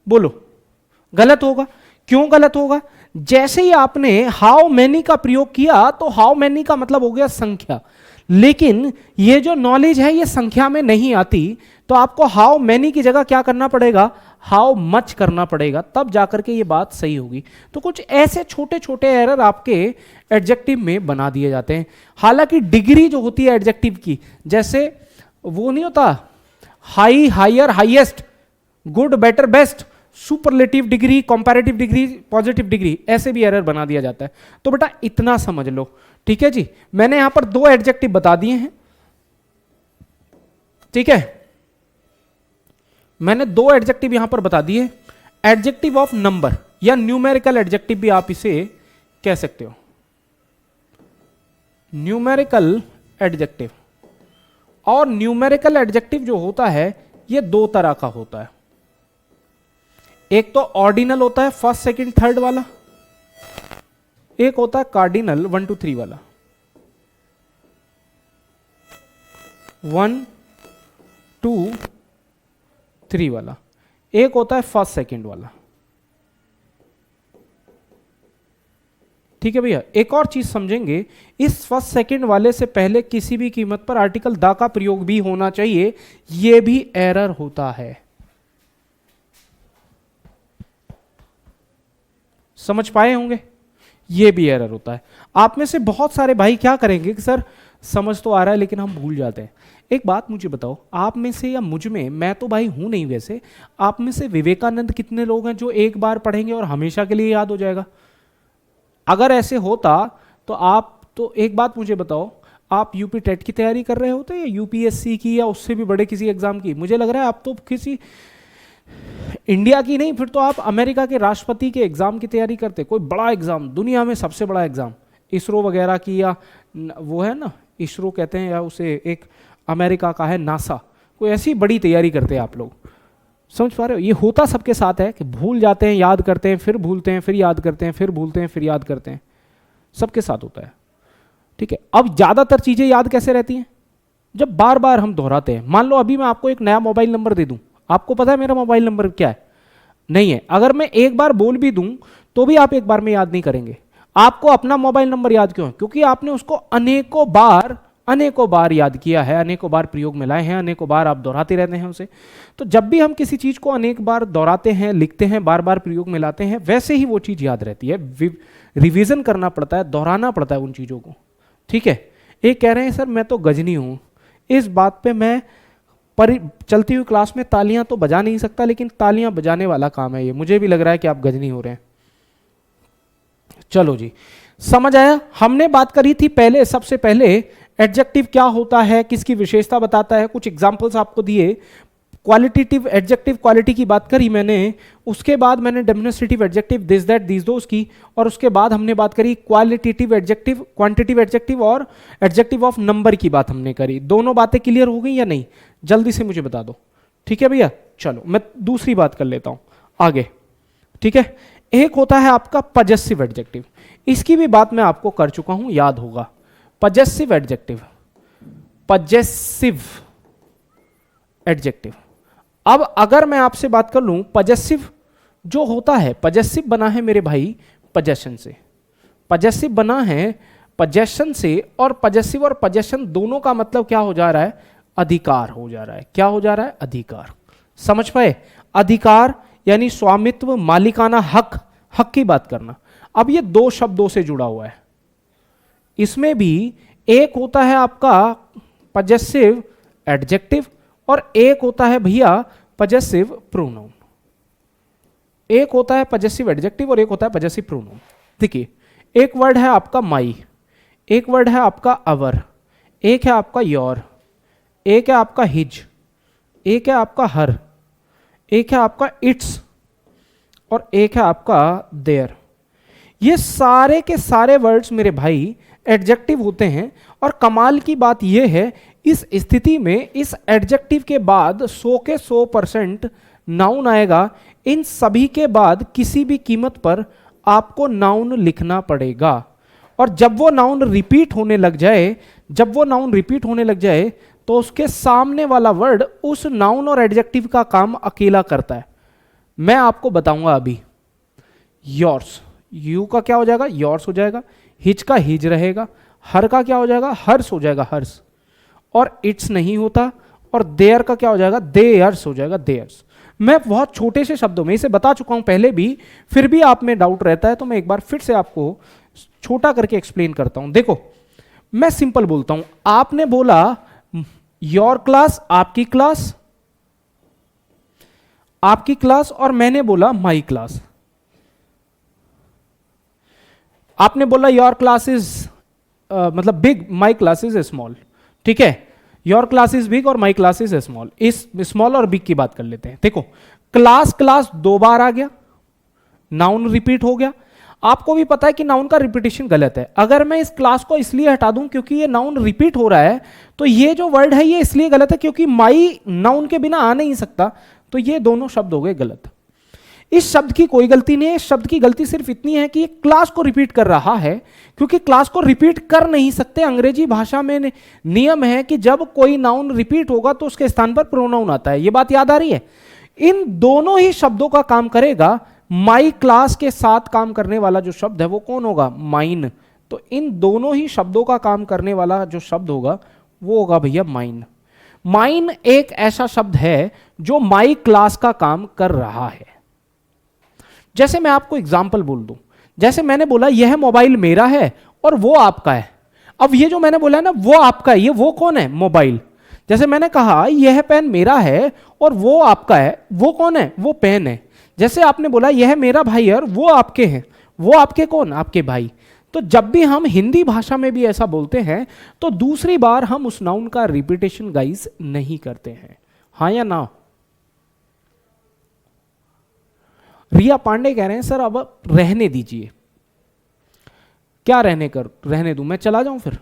बोलो। गलत होगा। क्यों गलत होगा? जैसे ही आपने हाउ मैनी का प्रयोग किया तो हाउ मैनी का मतलब हो गया संख्या, लेकिन ये जो नॉलेज है ये संख्या में नहीं आती, तो आपको हाउ मैनी की जगह क्या करना पड़ेगा? हाउ मच करना पड़ेगा, तब जाकर के ये बात सही होगी। तो कुछ ऐसे छोटे छोटे एरर आपके एडजेक्टिव में बना दिए जाते हैं। हालांकि डिग्री जो होती है एडजेक्टिव की, जैसे वो नहीं होता high, higher, highest, good, better, best, superlative degree, comparative degree, positive degree, ऐसे भी एरर बना दिया जाता है। तो बेटा इतना समझ लो, ठीक है जी। मैंने यहां पर 2 एडजेक्टिव बता दिए हैं, ठीक है। मैंने 2 एडजेक्टिव यहां पर बता दिए। एडजेक्टिव ऑफ नंबर या न्यूमेरिकल एडजेक्टिव भी आप इसे कह सकते हो। न्यूमेरिकल एडजेक्टिव, और न्यूमेरिकल एडजेक्टिव जो होता है ये 2 तरह का होता है। एक तो ऑर्डिनल होता है, फर्स्ट, सेकंड, थर्ड वाला। एक होता है कार्डिनल, 1 2 3 वाला। 1 2 3 वाला। एक होता है फर्स्ट, सेकंड वाला। ठीक है भैया। एक और चीज समझेंगे, इस फर्स्ट सेकंड वाले से पहले किसी भी कीमत पर आर्टिकल द का प्रयोग भी होना चाहिए, यह भी एरर होता है। समझ पाए होंगे? ये भी एरर होता है। आप में से बहुत सारे भाई क्या करेंगे कि सर समझ तो आ रहा है लेकिन हम भूल जाते हैं। एक बात मुझे बताओ, आप में से या मुझ में, मैं तो भाई हूं नहीं वैसे, आप में से विवेकानंद कितने लोग हैं जो एक बार पढ़ेंगे और हमेशा के लिए याद हो जाएगा? अगर ऐसे होता तो आप, तो एक बात मुझे बताओ, आप यूपी टेट की तैयारी कर रहे होते या यूपीएससी की या उससे भी बड़े किसी एग्जाम की? मुझे लग रहा है आप तो किसी इंडिया की नहीं, फिर तो आप अमेरिका के राष्ट्रपति के एग्जाम की तैयारी करते, कोई बड़ा एग्जाम, दुनिया में सबसे बड़ा एग्जाम, इसरो वगैरह की, या वो है ना इसरो कहते हैं, या उसे एक अमेरिका का है नासा, कोई ऐसी बड़ी तैयारी करते हैं आप लोग। समझ पा रहे हो? ये होता सबके साथ है कि भूल जाते हैं, याद करते हैं, फिर भूलते हैं, फिर याद करते हैं, फिर भूलते हैं, फिर याद करते हैं। सबके साथ होता है, ठीक है। अब ज्यादातर चीजें याद कैसे रहती हैं? जब बार बार हम दोहराते हैं। मान लो अभी मैं आपको एक नया मोबाइल नंबर दे दूं, आपको पता है मेरा मोबाइल नंबर क्या है? नहीं है। अगर मैं एक बार बोल भी दूं तो भी आप एक बार में याद नहीं करेंगे। आपको अपना मोबाइल नंबर याद क्यों है? क्योंकि आपने उसको अनेकों बार याद किया है, अनेकों बार प्रयोग में लाए हैं, अनेकों बार आप दोहराते रहते हैं उसे। तो जब भी हम किसी चीज को अनेक बार दोहराते हैं, लिखते हैं, बार बार प्रयोग में लाते हैं, वैसे ही वो चीज याद रहती है। रिवीजन करना पड़ता है, दोहराना पड़ता है उन चीजों को, ठीक है। एक कह रहे हैं सर मैं तो गजनी हूं, इस बात पे मैं चलती हुई क्लास में तालियां तो बजा नहीं सकता, लेकिन तालियां बजाने वाला काम है ये। मुझे भी लग रहा है कि आप गजनी हो रहे हैं। चलो जी, समझ आया? हमने बात करी थी पहले, सबसे पहले एडजेक्टिव क्या होता है, किसकी विशेषता बताता है, कुछ एग्जांपल्स आपको दिए। क्वालिटेटिव एडजेक्टिव, क्वालिटी की बात करी मैंने, उसके बाद मैंने demonstrative adjective, this that these those की, और उसके बाद हमने बात करी क्वालिटेटिव एडजेक्टिव, क्वांटिटेटिव एडजेक्टिव और एडजेक्टिव ऑफ नंबर की बात हमने करी। दोनों बातें क्लियर हो गई या नहीं? जल्दी से मुझे बता दो, ठीक है भैया। चलो मैं दूसरी बात कर लेता हूं आगे, ठीक है। एक होता है आपका पजेसिव एडजेक्टिव, इसकी भी बात मैं आपको कर चुका हूं, याद होगा। Possessive adjective, possessive adjective. अब अगर मैं आपसे बात कर लूं, पजेसिव जो होता है, पजेसिव बना है मेरे भाई पजेशन से, पजेसिव बना है पजेशन से, और पजेसिव और पजेशन दोनों का मतलब क्या हो जा रहा है? अधिकार हो जा रहा है। क्या हो जा रहा है? अधिकार। समझ पाए? अधिकार यानी स्वामित्व, मालिकाना हक, हक की बात करना। अब ये दो शब्दों से जुड़ा हुआ है। इसमें भी एक होता है आपका पजेसिव एडजेक्टिव और एक होता है भैया पजेसिव प्रोनाउन। एक होता है पजेसिव एडजेक्टिव और एक होता है पजेसिव प्रोनाउन। देखिए, एक वर्ड है आपका माई, एक वर्ड है आपका अवर, एक है आपका योर, एक है आपका हिज, एक है आपका हर, एक है आपका इट्स और एक है आपका देयर। ये सारे के सारे वर्ड्स मेरे भाई एडजेक्टिव होते हैं। और कमाल की बात यह है, इस स्थिति में इस एडजेक्टिव के बाद 100 के 100% नाउन आएगा। इन सभी के बाद किसी भी कीमत पर आपको नाउन लिखना पड़ेगा। और जब वो नाउन रिपीट होने लग जाए, जब वो नाउन रिपीट होने लग जाए तो उसके सामने वाला वर्ड उस नाउन और एडजेक्टिव का काम अकेला करता है। मैं आपको बताऊंगा अभी। योर्स, यू का क्या हो जाएगा? योर्स हो जाएगा। हिज का हिज रहेगा। हर का क्या हो जाएगा? हर्स हो जाएगा, हर्स। और इट्स नहीं होता। और देयर का क्या हो जाएगा? देयर्स हो जाएगा, देयर्स। मैं बहुत छोटे से शब्दों में इसे बता चुका हूं पहले भी, फिर भी आप में डाउट रहता है तो मैं एक बार फिर से आपको छोटा करके एक्सप्लेन करता हूं। देखो, मैं सिंपल बोलता हूं। आपने बोला योर क्लास, आपकी क्लास, आपकी क्लास, और मैंने बोला माई क्लास। आपने बोला योर क्लास इज मतलब big, my class is small. ठीक है, योर क्लास इज बिग और माई क्लास इज स्मॉल। इस स्मॉल और बिग की बात कर लेते हैं। देखो, क्लास क्लास दो बार आ गया, नाउन रिपीट हो गया। आपको भी पता है कि नाउन का रिपीटेशन गलत है। अगर मैं इस क्लास को इसलिए हटा दूं क्योंकि ये नाउन रिपीट हो रहा है, तो ये जो वर्ड है ये इसलिए गलत है क्योंकि माई नाउन के बिना आ नहीं सकता। तो ये दोनों शब्द हो गए गलत। इस शब्द की कोई गलती नहीं है। इस शब्द की गलती सिर्फ इतनी है कि ये क्लास को रिपीट कर रहा है, क्योंकि क्लास को रिपीट कर नहीं सकते। अंग्रेजी भाषा में नियम है कि जब कोई नाउन रिपीट होगा तो उसके स्थान पर प्रोनाउन आता है। ये बात याद आ रही है? इन दोनों ही शब्दों का काम करेगा। माई क्लास के साथ काम करने वाला जो शब्द है वो कौन होगा? माइन। तो इन दोनों ही शब्दों का काम करने वाला जो शब्द होगा वो होगा भैया माइन। माइन एक ऐसा शब्द है जो माई क्लास का काम कर रहा है। जैसे मैं आपको एग्जाम्पल बोल दूं, जैसे मैंने बोला यह मोबाइल मेरा है और वो आपका है। अब ये जो मैंने बोला है ना, वो आपका है, ये वो कौन है? मोबाइल। जैसे मैंने कहा यह पेन मेरा है और वो आपका है, वो कौन है? वो पेन है। जैसे आपने बोला यह मेरा भाई है और वो आपके हैं, वो आपके कौन? आपके भाई। तो जब भी हम हिंदी भाषा में भी ऐसा बोलते हैं तो दूसरी बार हम उस नाउन का रिपीटेशन गाइस नहीं करते हैं। हाँ या ना? रिया पांडे कह रहे हैं सर अब रहने दीजिए। क्या रहने दूं? मैं चला जाऊं फिर?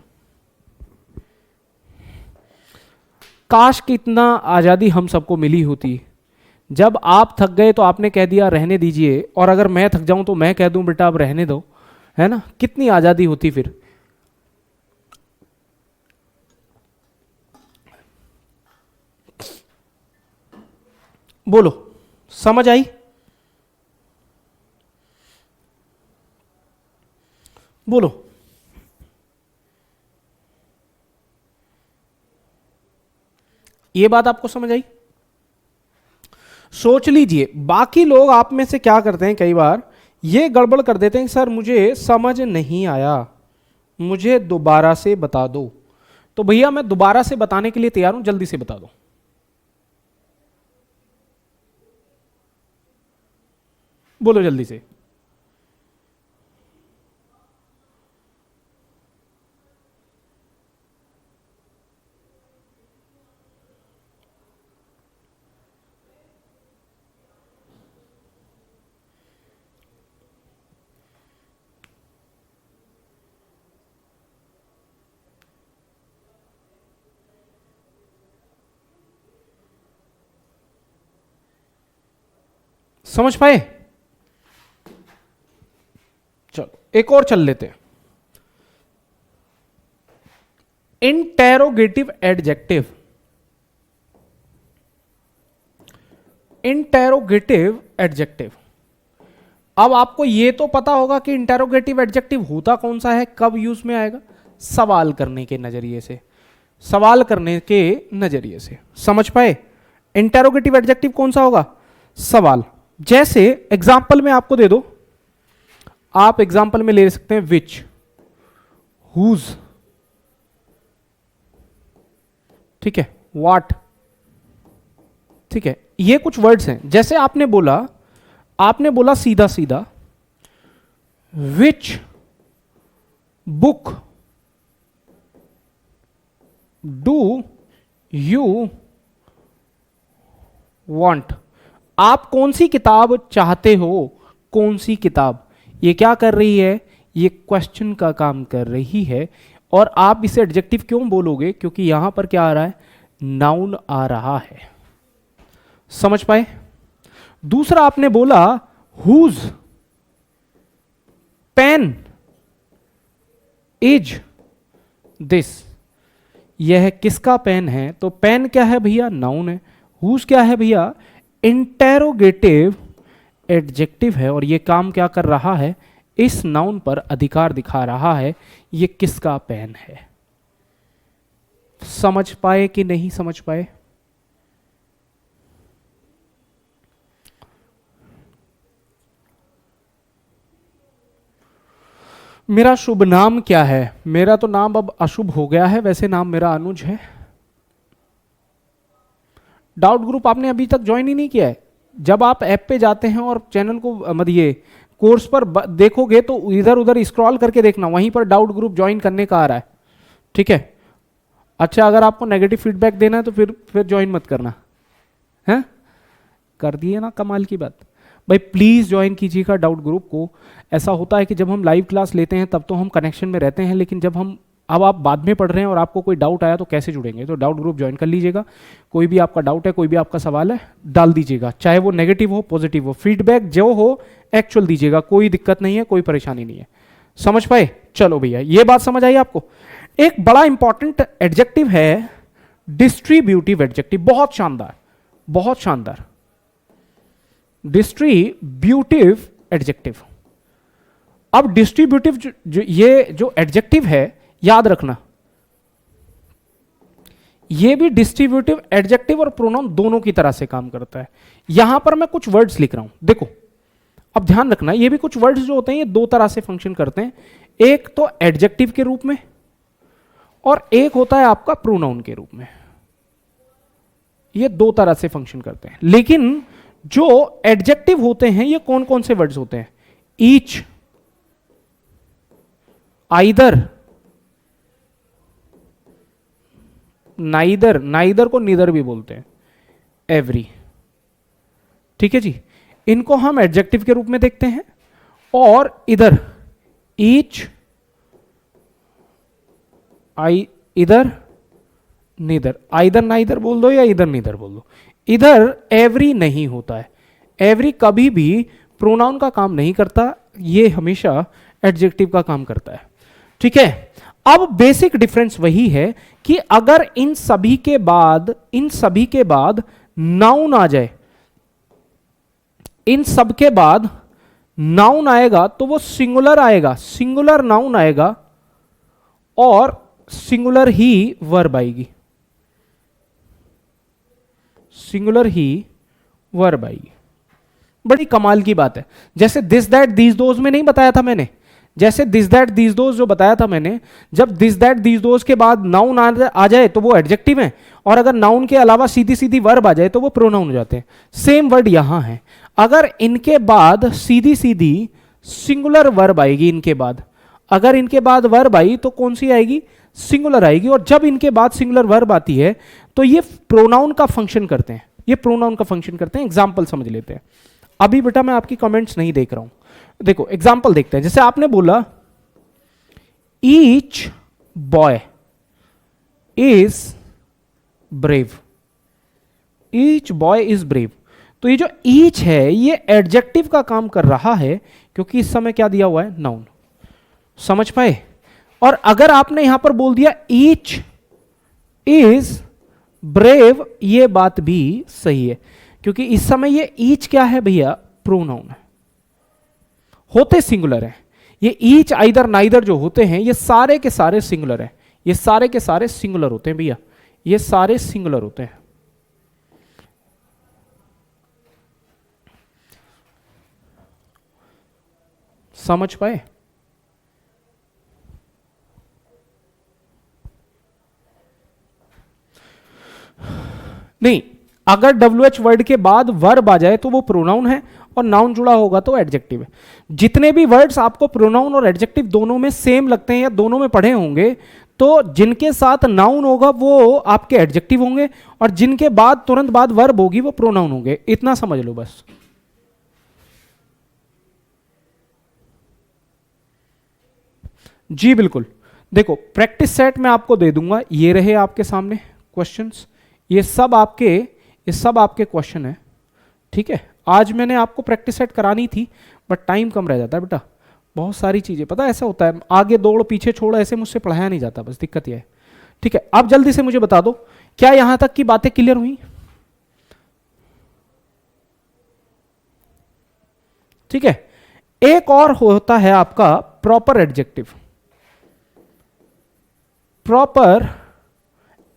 काश कितना आजादी हम सबको मिली होती। जब आप थक गए तो आपने कह दिया रहने दीजिए, और अगर मैं थक जाऊं तो मैं कह दूं बेटा अब रहने दो, है ना? कितनी आजादी होती फिर। बोलो, समझ आई? बोलो। ये बात आपको समझ आई? सोच लीजिए। बाकी लोग आप में से क्या करते हैं, कई बार ये गड़बड़ कर देते हैं सर मुझे समझ नहीं आया, मुझे दोबारा से बता दो। तो भैया मैं दोबारा से बताने के लिए तैयार हूं, जल्दी से बता दो। बोलो जल्दी से। समझ पाए? चलो एक और चल लेते हैं। Interrogative adjective. Interrogative adjective. अब आपको यह तो पता होगा कि इंटेरोगेटिव एडजेक्टिव होता कौन सा है, कब यूज में आएगा? सवाल करने के नजरिए से। सवाल करने के नजरिए से। समझ पाए? इंटेरोगेटिव एडजेक्टिव कौन सा होगा? सवाल। जैसे एग्जाम्पल में आपको दे दो, आप एग्जाम्पल में ले सकते हैं विच, हुज, ठीक है, व्हाट, ठीक है, ये कुछ वर्ड्स हैं। जैसे आपने बोला सीधा सीधा which book do you want, आप कौन सी किताब चाहते हो? कौन सी किताब, ये क्या कर रही है? ये क्वेश्चन का काम कर रही है। और आप इसे एडजेक्टिव क्यों बोलोगे? क्योंकि यहां पर क्या आ रहा है? नाउन आ रहा है। समझ पाए? दूसरा आपने बोला हुज पेन इज दिस, यह किसका पेन है? तो पेन क्या है भैया? नाउन है। हुज क्या है भैया? इंटेरोगेटिव एडजेक्टिव है। और यह काम क्या कर रहा है? इस नाउन पर अधिकार दिखा रहा है। यह किसका पेन है? समझ पाए कि नहीं समझ पाए? मेरा शुभ नाम क्या है? मेरा तो नाम अब अशुभ हो गया है, वैसे नाम मेरा अनुज है। डाउट ग्रुप आपने अभी तक ज्वाइन ही नहीं किया है। जब आप ऐप पे जाते हैं और चैनल को मतलब ये कोर्स पर देखोगे तो इधर उधर स्क्रॉल करके देखना, वहीं पर डाउट ग्रुप ज्वाइन करने का आ रहा है। ठीक है? अच्छा, अगर आपको नेगेटिव फीडबैक देना है तो फिर ज्वाइन मत करना है। कर दिए ना कमाल की बात। भाई प्लीज ज्वाइन कीजिएगा डाउट ग्रुप को। ऐसा होता है कि जब हम लाइव क्लास लेते हैं तब तो हम कनेक्शन में रहते हैं, लेकिन जब अब आप बाद में पढ़ रहे हैं और आपको कोई डाउट आया तो कैसे जुड़ेंगे? तो डाउट ग्रुप ज्वाइन कर लीजिएगा। कोई भी आपका डाउट है, कोई भी आपका सवाल है, डाल दीजिएगा, चाहे वो नेगेटिव हो पॉजिटिव हो, फीडबैक जो हो एक्चुअल दीजिएगा, कोई दिक्कत नहीं है, कोई परेशानी नहीं है। समझ पाए? चलो भैया, ये बात समझ आई आपको। एक बड़ा इंपॉर्टेंट एडजेक्टिव है डिस्ट्रीब्यूटिव एडजेक्टिव। बहुत शानदार, बहुत शानदार। Distributive adjective. अब डिस्ट्रीब्यूटिव ये जो एडजेक्टिव है, याद रखना, ये भी डिस्ट्रीब्यूटिव एडजेक्टिव और प्रोनाउन दोनों की तरह से काम करता है। यहां पर मैं कुछ वर्ड्स लिख रहा हूं, देखो। अब ध्यान रखना, ये भी कुछ वर्ड्स जो होते हैं ये दो तरह से फंक्शन करते हैं। एक तो एडजेक्टिव के रूप में और एक होता है आपका प्रोनाउन के रूप में। ये दो तरह से फंक्शन करते हैं। लेकिन जो एडजेक्टिव होते हैं ये कौन कौन से वर्ड्स होते हैं? ईच, आइदर, नाइदर, नाइदर को नीदर भी बोलते हैं, एवरी। ठीक है जी, इनको हम एडजेक्टिव के रूप में देखते हैं। और इधर ईच, इधर नीदर, आइदर नाइदर बोल दो या इधर नीदर बोल दो। इधर एवरी नहीं होता है। एवरी कभी भी प्रोनाउन का काम नहीं करता, ये हमेशा एडजेक्टिव का काम करता है। ठीक है? अब बेसिक डिफरेंस वही है कि अगर इन सभी के बाद नाउन आ जाए, इन सब के बाद नाउन आएगा तो वो सिंगुलर आएगा, सिंगुलर नाउन आएगा और सिंगुलर ही वर्ब आएगी, सिंगुलर ही वर्ब आएगी। बड़ी कमाल की बात है। जैसे दिस दैट दीज दोज में नहीं बताया था मैंने, जैसे दिस दैट दीज दोज जो बताया था मैंने, जब दिस दैट दीज दोज के बाद नाउन आ जाए तो वो एडजेक्टिव है, और अगर नाउन के अलावा सीधी सीधी वर्ब आ जाए तो वो प्रोनाउन हो जाते हैं। सेम वर्ड यहां है। अगर इनके बाद सीधी सीधी सिंगुलर वर्ब आएगी, इनके बाद अगर इनके बाद वर्ब आई तो कौन सी आएगी? सिंगुलर आएगी। और जब इनके बाद सिंगुलर वर्ब आती है तो ये प्रोनाउन का फंक्शन करते हैं, ये प्रोनाउन का फंक्शन करते हैं। एग्जाम्पल समझ लेते हैं। अभी बेटा मैं आपकी कमेंट्स नहीं देख रहा हूं, देखो एग्जाम्पल देखते हैं। जैसे आपने बोला each boy is brave, each boy is brave. तो ये जो ईच है ये एडजेक्टिव का काम कर रहा है, क्योंकि इस समय क्या दिया हुआ है? नाउन। समझ पाए? और अगर आपने यहां पर बोल दिया ईच इज ब्रेव, ये बात भी सही है, क्योंकि इस समय ये ईच क्या है भैया? प्रोनाउन है, होते सिंगुलर है। ये ईच, आइदर, नाइदर जो होते हैं ये सारे के सारे सिंगुलर है। ये सारे के सारे सिंगुलर होते हैं भैया, ये सारे सिंगुलर होते हैं। समझ पाए? नहीं, अगर WH वर्ड के बाद वर्ब आ जाए तो वो प्रोनाउन है, और नाउन जुड़ा होगा तो एडजेक्टिव है। जितने भी वर्ड्स आपको प्रोनाउन और एडजेक्टिव दोनों में सेम लगते हैं या दोनों में पढ़े होंगे, तो जिनके साथ नाउन होगा वो आपके एडजेक्टिव होंगे, और जिनके बाद तुरंत बाद वर्ब होगी वो प्रोनाउन होंगे। इतना समझ लो बस। जी बिल्कुल। देखो, प्रैक्टिस सेट मैं आपको दे दूंगा, ये रहे आपके सामने क्वेश्चंस, ये सब आपके क्वेश्चन है, ठीक है। आज मैंने आपको प्रैक्टिस सेट करानी थी, बट टाइम कम रह जाता है बेटा, बहुत सारी चीजें, पता है ऐसा होता है, आगे दौड़ पीछे छोड़ ऐसे मुझसे पढ़ाया नहीं जाता, बस दिक्कत यह है, ठीक है। अब जल्दी से मुझे बता दो, क्या यहां तक की बातें क्लियर हुई? ठीक है। एक और होता है आपका proper adjective. Proper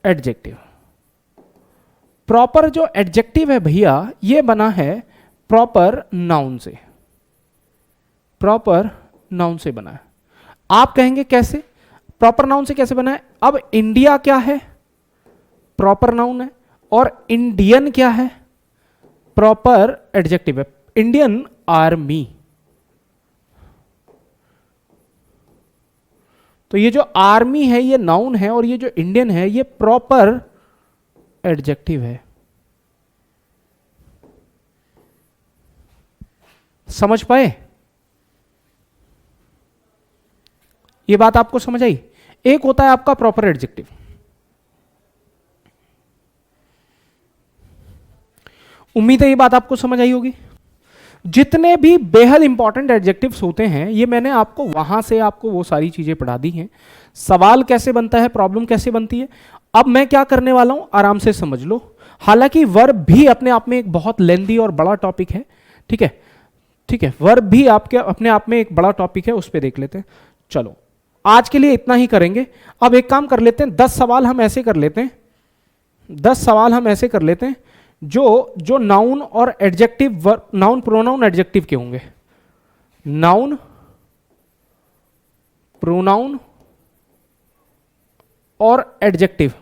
adjective, proper जो एडजेक्टिव है भैया, ये बना है प्रॉपर नाउन से, प्रॉपर नाउन से बना है। आप कहेंगे कैसे? प्रॉपर नाउन से कैसे बना है? अब इंडिया क्या है? प्रॉपर नाउन है। और इंडियन क्या है? प्रॉपर एडजेक्टिव है। इंडियन आर्मी, तो ये जो आर्मी है ये नाउन है, और ये जो इंडियन है ये प्रॉपर एडजेक्टिव है। समझ पाए? ये बात आपको समझ आई? एक होता है आपका प्रॉपर एडजेक्टिव। उम्मीद है ये बात आपको समझ आई होगी। जितने भी बेहद इंपॉर्टेंट एडजेक्टिव्स होते हैं, ये मैंने आपको वहां से आपको वो सारी चीजें पढ़ा दी हैं। सवाल कैसे बनता है, प्रॉब्लम कैसे बनती है, अब मैं क्या करने वाला हूं, आराम से समझ लो। हालांकि वर्ब भी अपने आप में एक बहुत लेंदी और बड़ा टॉपिक है, ठीक है, ठीक है, वर्ब भी आपके अपने आप में एक बड़ा टॉपिक है, उस पर देख लेते हैं। चलो, आज के लिए इतना ही करेंगे। अब एक काम कर लेते हैं, 10 सवाल हम ऐसे कर लेते हैं, 10 सवाल हम ऐसे कर लेते हैं जो नाउन और एडजेक्टिव, नाउन प्रोनाउन एडजेक्टिव के होंगे। नाउन प्रोनाउन और एडजेक्टिव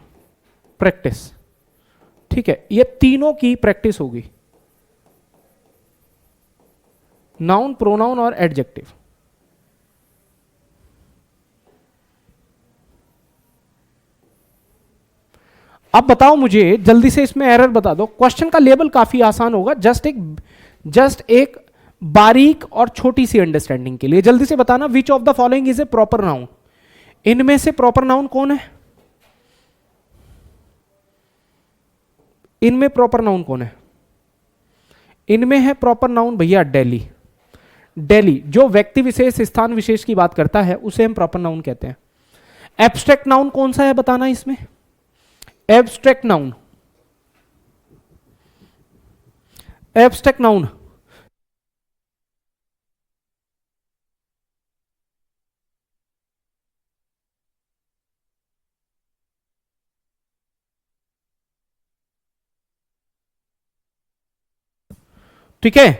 प्रैक्टिस, ठीक है, ये तीनों की प्रैक्टिस होगी, नाउन प्रोनाउन और एडजेक्टिव। अब बताओ मुझे जल्दी से, इसमें एरर बता दो। क्वेश्चन का लेवल काफी आसान होगा, जस्ट एक बारीक और छोटी सी अंडरस्टैंडिंग के लिए जल्दी से बताना, which of the following is a proper noun. इनमें से प्रॉपर नाउन कौन है? इनमें प्रॉपर नाउन कौन है? इनमें है प्रॉपर नाउन भैया दिल्ली। दिल्ली जो व्यक्ति विशेष, स्थान विशेष की बात करता है, उसे हम प्रॉपर नाउन कहते हैं। एब्स्ट्रैक्ट नाउन कौन सा है बताना इसमें? एब्स्ट्रैक्ट नाउन, एब्स्ट्रैक्ट नाउन ठीक है।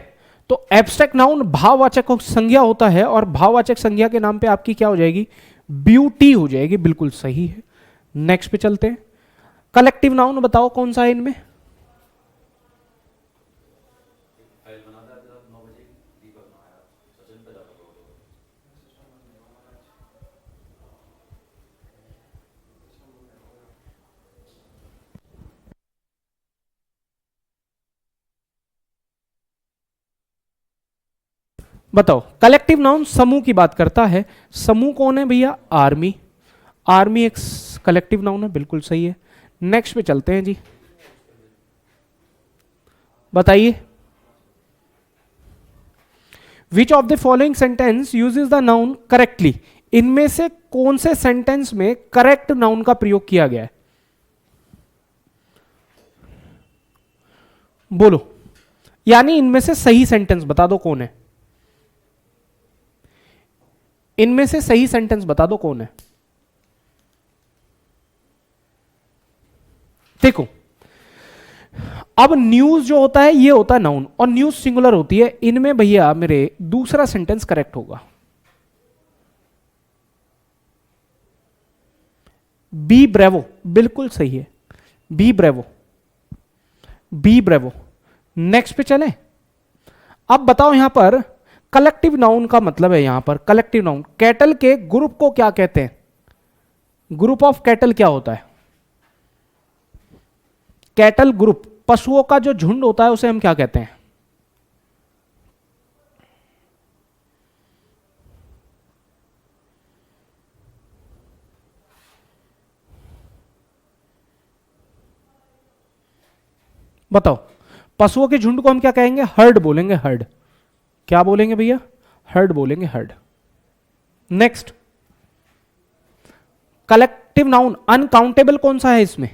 तो एब्स्ट्रैक्ट नाउन भाववाचक संज्ञा होता है, और भाववाचक संज्ञा के नाम पे आपकी क्या हो जाएगी? ब्यूटी हो जाएगी। बिल्कुल सही है। नेक्स्ट पे चलते हैं। कलेक्टिव नाउन बताओ कौन सा है इनमें? बताओ, कलेक्टिव नाउन समूह की बात करता है। समूह कौन है भैया? आर्मी। आर्मी एक कलेक्टिव नाउन है, बिल्कुल सही है। नेक्स्ट पे चलते हैं जी, बताइए। Which of the following sentence uses the noun correctly. इनमें से कौन से सेंटेंस में करेक्ट नाउन का प्रयोग किया गया है? बोलो, यानी इनमें से सही सेंटेंस बता दो कौन है। इनमें से सही सेंटेंस बता दो कौन है। देखो, अब न्यूज जो होता है ये होता है नाउन, और न्यूज सिंगुलर होती है। इनमें भैया मेरे दूसरा सेंटेंस करेक्ट होगा, बी ब्रेवो, बिल्कुल सही है, B bravo, B bravo. Next पे चले। अब बताओ यहां पर कलेक्टिव नाउन का मतलब है, यहां पर कलेक्टिव नाउन, कैटल के ग्रुप को क्या कहते हैं? ग्रुप ऑफ कैटल क्या होता है? कैटल ग्रुप, पशुओं का जो झुंड होता है उसे हम क्या कहते हैं? बताओ, पशुओं के झुंड को हम क्या कहेंगे? हर्ड बोलेंगे, हर्ड। क्या बोलेंगे भैया? हर्ड बोलेंगे, heard. Next, collective noun uncountable कौन सा है इसमें?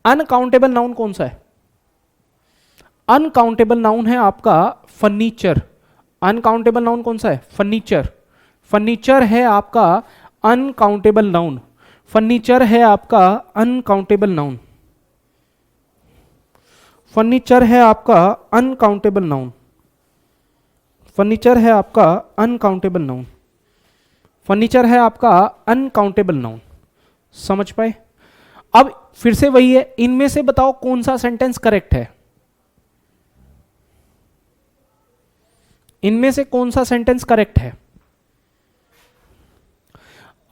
अनकाउंटेबल नाउन कौन सा है? अनकाउंटेबल नाउन है आपका फर्नीचर। अनकाउंटेबल नाउन कौन सा है? फर्नीचर। फर्नीचर है आपका अनकाउंटेबल नाउन। फर्नीचर है आपका अनकाउंटेबल नाउन। फर्नीचर है आपका अनकाउंटेबल नाउन। फर्नीचर है आपका अनकाउंटेबल नाउन। फर्नीचर है आपका अनकाउंटेबल नाउन। समझ पाए? अब फिर से वही है, इनमें से बताओ कौन सा सेंटेंस करेक्ट है? इनमें से कौन सा सेंटेंस करेक्ट है?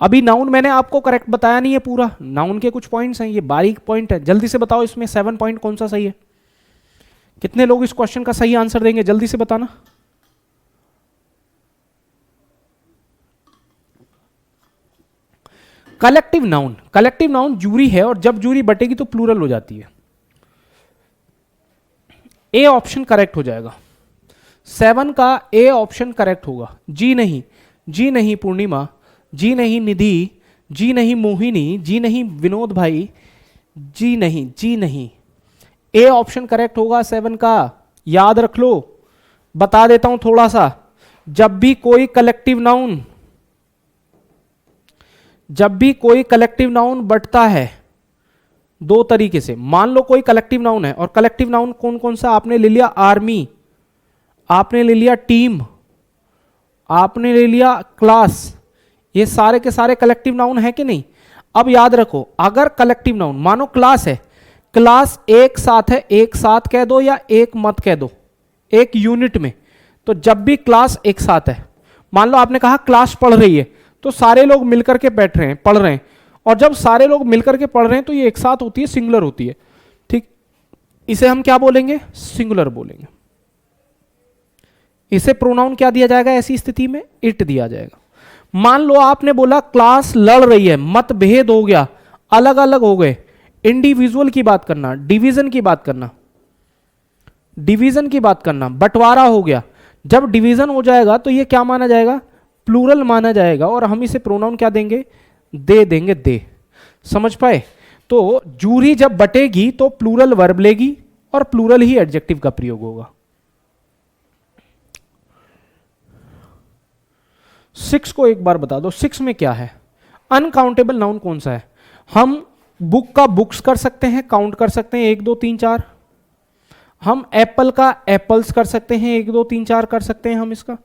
अभी नाउन मैंने आपको करेक्ट बताया नहीं है पूरा, नाउन के कुछ पॉइंट्स हैं, ये बारीक पॉइंट है। जल्दी से बताओ इसमें 7 पॉइंट कौन सा सही है? कितने लोग इस क्वेश्चन का सही आंसर देंगे? जल्दी से बताना। Collective noun, collective noun jury है, और जब जूरी बटेगी तो प्लूरल हो जाती है। ए ऑप्शन करेक्ट हो जाएगा, 7 का ए ऑप्शन करेक्ट होगा। जी नहीं, जी नहीं पूर्णिमा, जी नहीं निधि, जी नहीं मोहिनी, जी नहीं विनोद भाई, जी नहीं, जी नहीं। ए ऑप्शन करेक्ट होगा 7 का, याद रख लो। बता देता हूं थोड़ा सा, जब भी कोई कलेक्टिव नाउन, जब भी कोई कलेक्टिव नाउन बटता है दो तरीके से। मान लो कोई कलेक्टिव नाउन है, और कलेक्टिव नाउन कौन कौन सा? आपने ले लिया आर्मी, आपने ले लिया टीम, आपने ले लिया क्लास, ये सारे के सारे कलेक्टिव नाउन है कि नहीं? अब याद रखो, अगर कलेक्टिव नाउन मानो क्लास है, क्लास एक साथ है, एक साथ कह दो या एक मत कह दो, एक यूनिट में। तो जब भी क्लास एक साथ है, मान लो आपने कहा क्लास पढ़ रही है, तो सारे लोग मिलकर के बैठ रहे हैं, पढ़ रहे हैं, और जब सारे लोग मिलकर के पढ़ रहे हैं तो ये एक साथ होती है, सिंगुलर होती है। ठीक, इसे हम क्या बोलेंगे? सिंगुलर बोलेंगे। इसे प्रोनाउन क्या दिया जाएगा ऐसी स्थिति में? इट दिया जाएगा। मान लो आपने बोला क्लास लड़ रही है, मतभेद हो गया, अलग अलग हो गए, इंडिविजुअल की बात करना, डिवीजन की बात करना, डिवीजन की बात करना, बंटवारा हो गया। जब डिवीजन हो जाएगा तो ये क्या माना जाएगा? प्लूरल माना जाएगा, और हम इसे प्रोनाउन क्या देंगे? दे देंगे, दे। समझ पाए? तो जूरी जब बटेगी तो प्लूरल वर्ब लेगी, और प्लूरल ही एडजेक्टिव का प्रयोग होगा। 6 को एक बार बता दो, 6 में क्या है? अनकाउंटेबल नाउन कौन सा है? हम बुक का बुक्स कर सकते हैं, काउंट कर सकते हैं 1 2 3 4। हम एप्पल का एप्पल्स कर सकते हैं, 1 2 3 4 कर सकते हैं हम इसका।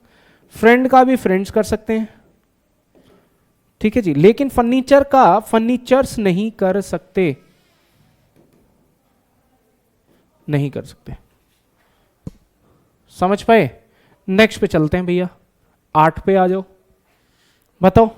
फ्रेंड का भी फ्रेंड्स कर सकते हैं, ठीक है जी। लेकिन फर्नीचर का फर्नीचर्स नहीं कर सकते, नहीं कर सकते। समझ पाए? नेक्स्ट पे चलते हैं भैया, 8 पे आ जाओ। बताओ,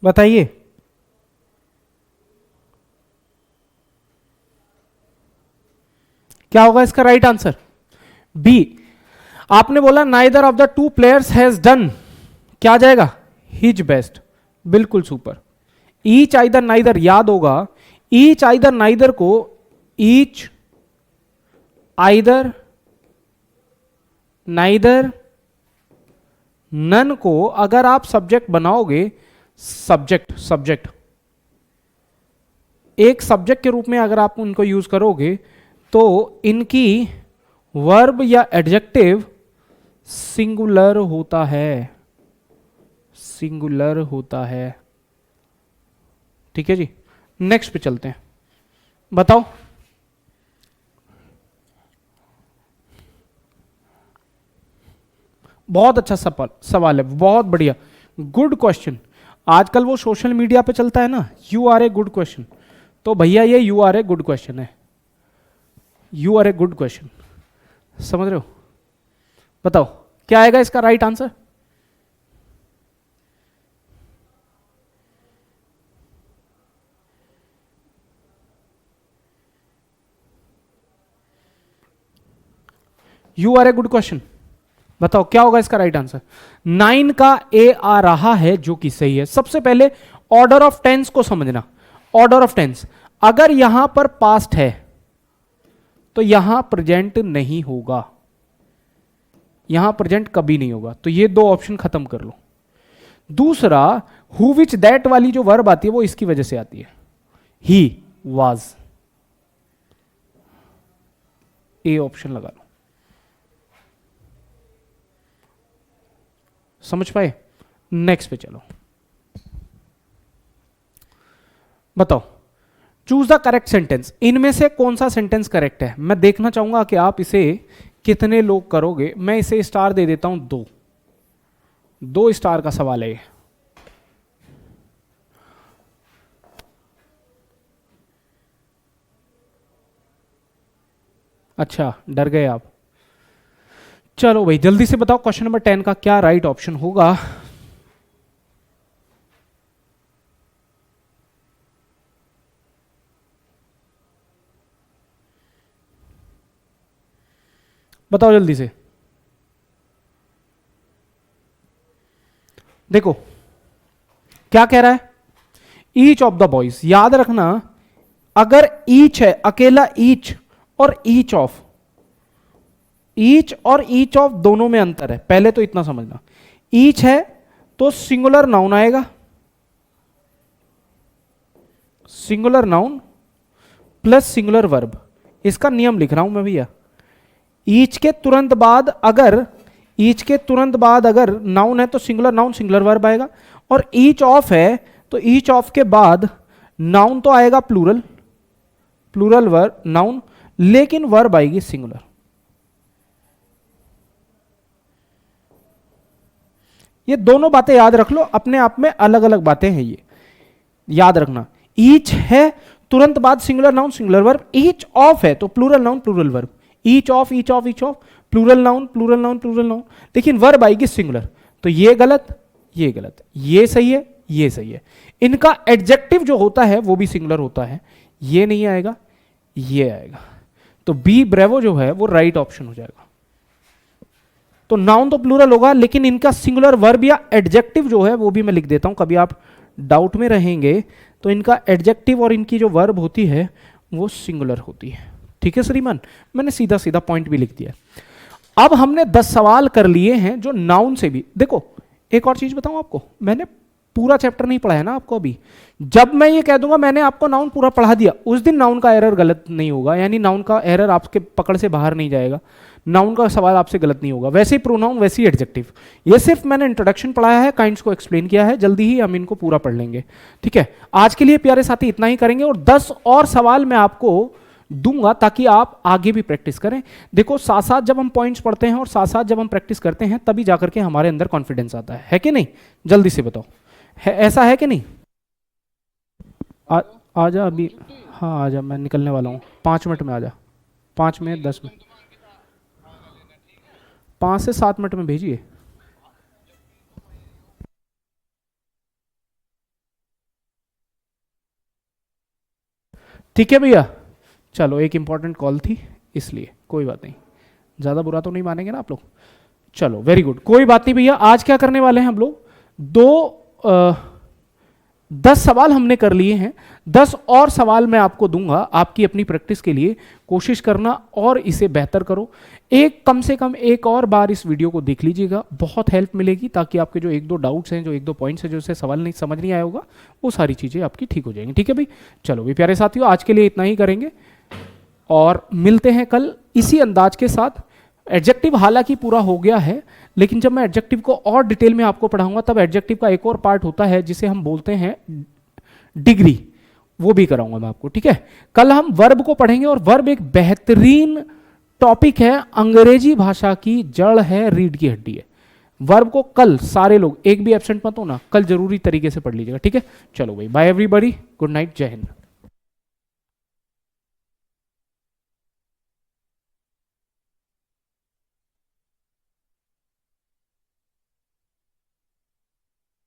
बताइए। क्या होगा इसका राइट आंसर? बी। आपने बोला neither of the two players has done, क्या आ जाएगा? His best. बिल्कुल सुपर। ईच आइदर नाइदर याद होगा, ईच आइदर नाइदर को ईच आइदर नाइदर नन को अगर आप सब्जेक्ट बनाओगे, सब्जेक्ट एक सब्जेक्ट के रूप में अगर आप उनको यूज करोगे तो इनकी वर्ब या एडजेक्टिव सिंगुलर होता है, सिंगुलर होता है। ठीक है जी, नेक्स्ट पे चलते हैं। बताओ, बहुत अच्छा सवाल है, बहुत बढ़िया, गुड क्वेश्चन। आजकल वो सोशल मीडिया पे चलता है ना, you are a good question, तो भैया ये you are a good question है, you are a good question, समझ रहे हो? बताओ क्या आएगा इसका right answer? You are a good question, बताओ क्या होगा इसका राइट आंसर? 9 का ए आ रहा है जो कि सही है। सबसे पहले ऑर्डर ऑफ टेंस को समझना। ऑर्डर ऑफ टेंस, अगर यहां पर पास्ट है तो यहां प्रेजेंट नहीं होगा, यहां प्रेजेंट कभी नहीं होगा, तो ये दो ऑप्शन खत्म कर लो। दूसरा, हु विच दैट वाली जो वर्ब आती है वो इसकी वजह से आती है, ही वाज, ए ऑप्शन लगा लो। समझ पाए? नेक्स्ट पे चलो, बताओ चूज द करेक्ट सेंटेंस। इनमें से कौन सा सेंटेंस करेक्ट है? मैं देखना चाहूंगा कि आप इसे कितने लोग करोगे। मैं इसे स्टार दे देता हूं 2, 2 स्टार का सवाल है ये। अच्छा, डर गए आप? चलो भाई जल्दी से बताओ क्वेश्चन नंबर 10 का क्या राइट ऑप्शन होगा? बताओ जल्दी से। देखो क्या कह रहा है, ईच ऑफ द बॉयज। याद रखना, अगर ईच है अकेला, ईच और ईच ऑफ, ईच और ईच ऑफ दोनों में अंतर है, पहले तो इतना समझना। ईच है तो सिंगुलर नाउन आएगा, singular noun plus singular verb. इसका नियम लिख रहा हूं मैं भैया। ईच के तुरंत बाद अगर, ईच के तुरंत बाद अगर नाउन है तो सिंगुलर नाउन सिंगुलर वर्ब आएगा, और ईच ऑफ है तो ईच ऑफ के बाद नाउन तो आएगा प्लूरल, प्लूरल वर्ब नाउन, लेकिन वर्ब आएगी सिंगुलर। ये दोनों बातें याद रख लो, अपने आप में अलग अलग बातें हैं, ये याद रखना। ईच है तुरंत बाद singular noun singular verb, each of है तो plural noun plural verb, each of each of each of, plural noun plural noun plural noun, लेकिन वर्ब आएगी सिंगुलर। तो ये गलत, ये गलत, ये सही है, ये सही है। इनका एडजेक्टिव जो होता है वो भी सिंगुलर होता है, ये नहीं आएगा, ये आएगा। तो बी ब्रेवो जो है वो राइट ऑप्शन हो जाएगा। तो नाउन तो प्लूरल होगा, लेकिन इनका सिंगुलर वर्ब या एडजेक्टिव जो है वो भी मैं लिख देता हूं, कभी आप डाउट में रहेंगे तो इनका एडजेक्टिव और इनकी जो वर्ब होती है वो सिंगुलर होती है। ठीक है श्रीमान, मैंने सीधा सीधा पॉइंट भी लिख दिया। अब हमने 10 सवाल कर लिए हैं जो नाउन से भी। देखो एक और चीज बताऊं आपको, मैंने पूरा चैप्टर नहीं पढ़ा है ना आपको अभी। जब मैं ये कह दूंगा मैंने आपको नाउन पूरा पढ़ा दिया, उस दिन नाउन का एरर गलत नहीं होगा, यानी नाउन का एरर आपके पकड़ से बाहर नहीं जाएगा, नाउन का सवाल आपसे गलत नहीं होगा। वैसे ही प्रोनाउन, वैसे ही एडजेक्टिव। ये सिर्फ मैंने इंट्रोडक्शन पढ़ाया है, काइंड्स को एक्सप्लेन किया है, जल्दी ही हम इनको पूरा पढ़ लेंगे। ठीक है, आज के लिए प्यारे साथी इतना ही करेंगे, और 10 और सवाल मैं आपको दूंगा ताकि आप आगे भी प्रैक्टिस करें। देखो साथ साथ जब हम पॉइंट्स पढ़ते हैं और साथ साथ जब हम प्रैक्टिस करते हैं तभी जाकर के हमारे अंदर कॉन्फिडेंस आता है कि नहीं? जल्दी से बताओ, है ऐसा है कि नहीं? आजा अभी, हाँ आजा, मैं निकलने वाला हूँ, 5 मिनट में आजा, 5 मिनट 10 मिनट, 5 से 7 मिनट में भेजिए। ठीक है भैया, चलो एक इंपॉर्टेंट कॉल थी, इसलिए कोई बात नहीं, ज़्यादा बुरा तो नहीं मानेंगे ना आप लोग। चलो वेरी गुड, कोई बात नहीं भैया। आज क्या करने वाले हैं हम लोग, 10 सवाल हमने कर लिए हैं, 10 और सवाल मैं आपको दूंगा आपकी अपनी प्रैक्टिस के लिए। कोशिश करना और इसे बेहतर करो। कम से कम एक और बार इस वीडियो को देख लीजिएगा, बहुत हेल्प मिलेगी, ताकि आपके जो 1-2 डाउट्स हैं, जो 1-2 पॉइंट्स हैं, जो इसे सवाल नहीं समझ नहीं आया होगा, वो सारी चीज़ें आपकी ठीक हो जाएंगी। ठीक है भाई, चलो भी प्यारे साथियों, आज के लिए इतना ही करेंगे और मिलते हैं कल इसी अंदाज के साथ। एडजेक्टिव हालांकि पूरा हो गया है, लेकिन जब मैं एडजेक्टिव को और डिटेल में आपको पढ़ाऊंगा, तब एडजेक्टिव का एक और पार्ट होता है जिसे हम बोलते हैं डिग्री, वो भी कराऊंगा मैं आपको। ठीक है, कल हम वर्ब को पढ़ेंगे, और वर्ब एक बेहतरीन टॉपिक है, अंग्रेजी भाषा की जड़ है, रीढ़ की हड्डी है। वर्ब को कल सारे लोग, एक भी एब्सेंट मत हो ना, कल जरूरी तरीके से पढ़ लीजिएगा। ठीक है, चलो भाई, बाय एवरीबॉडी, गुड नाइट, जय हिंद।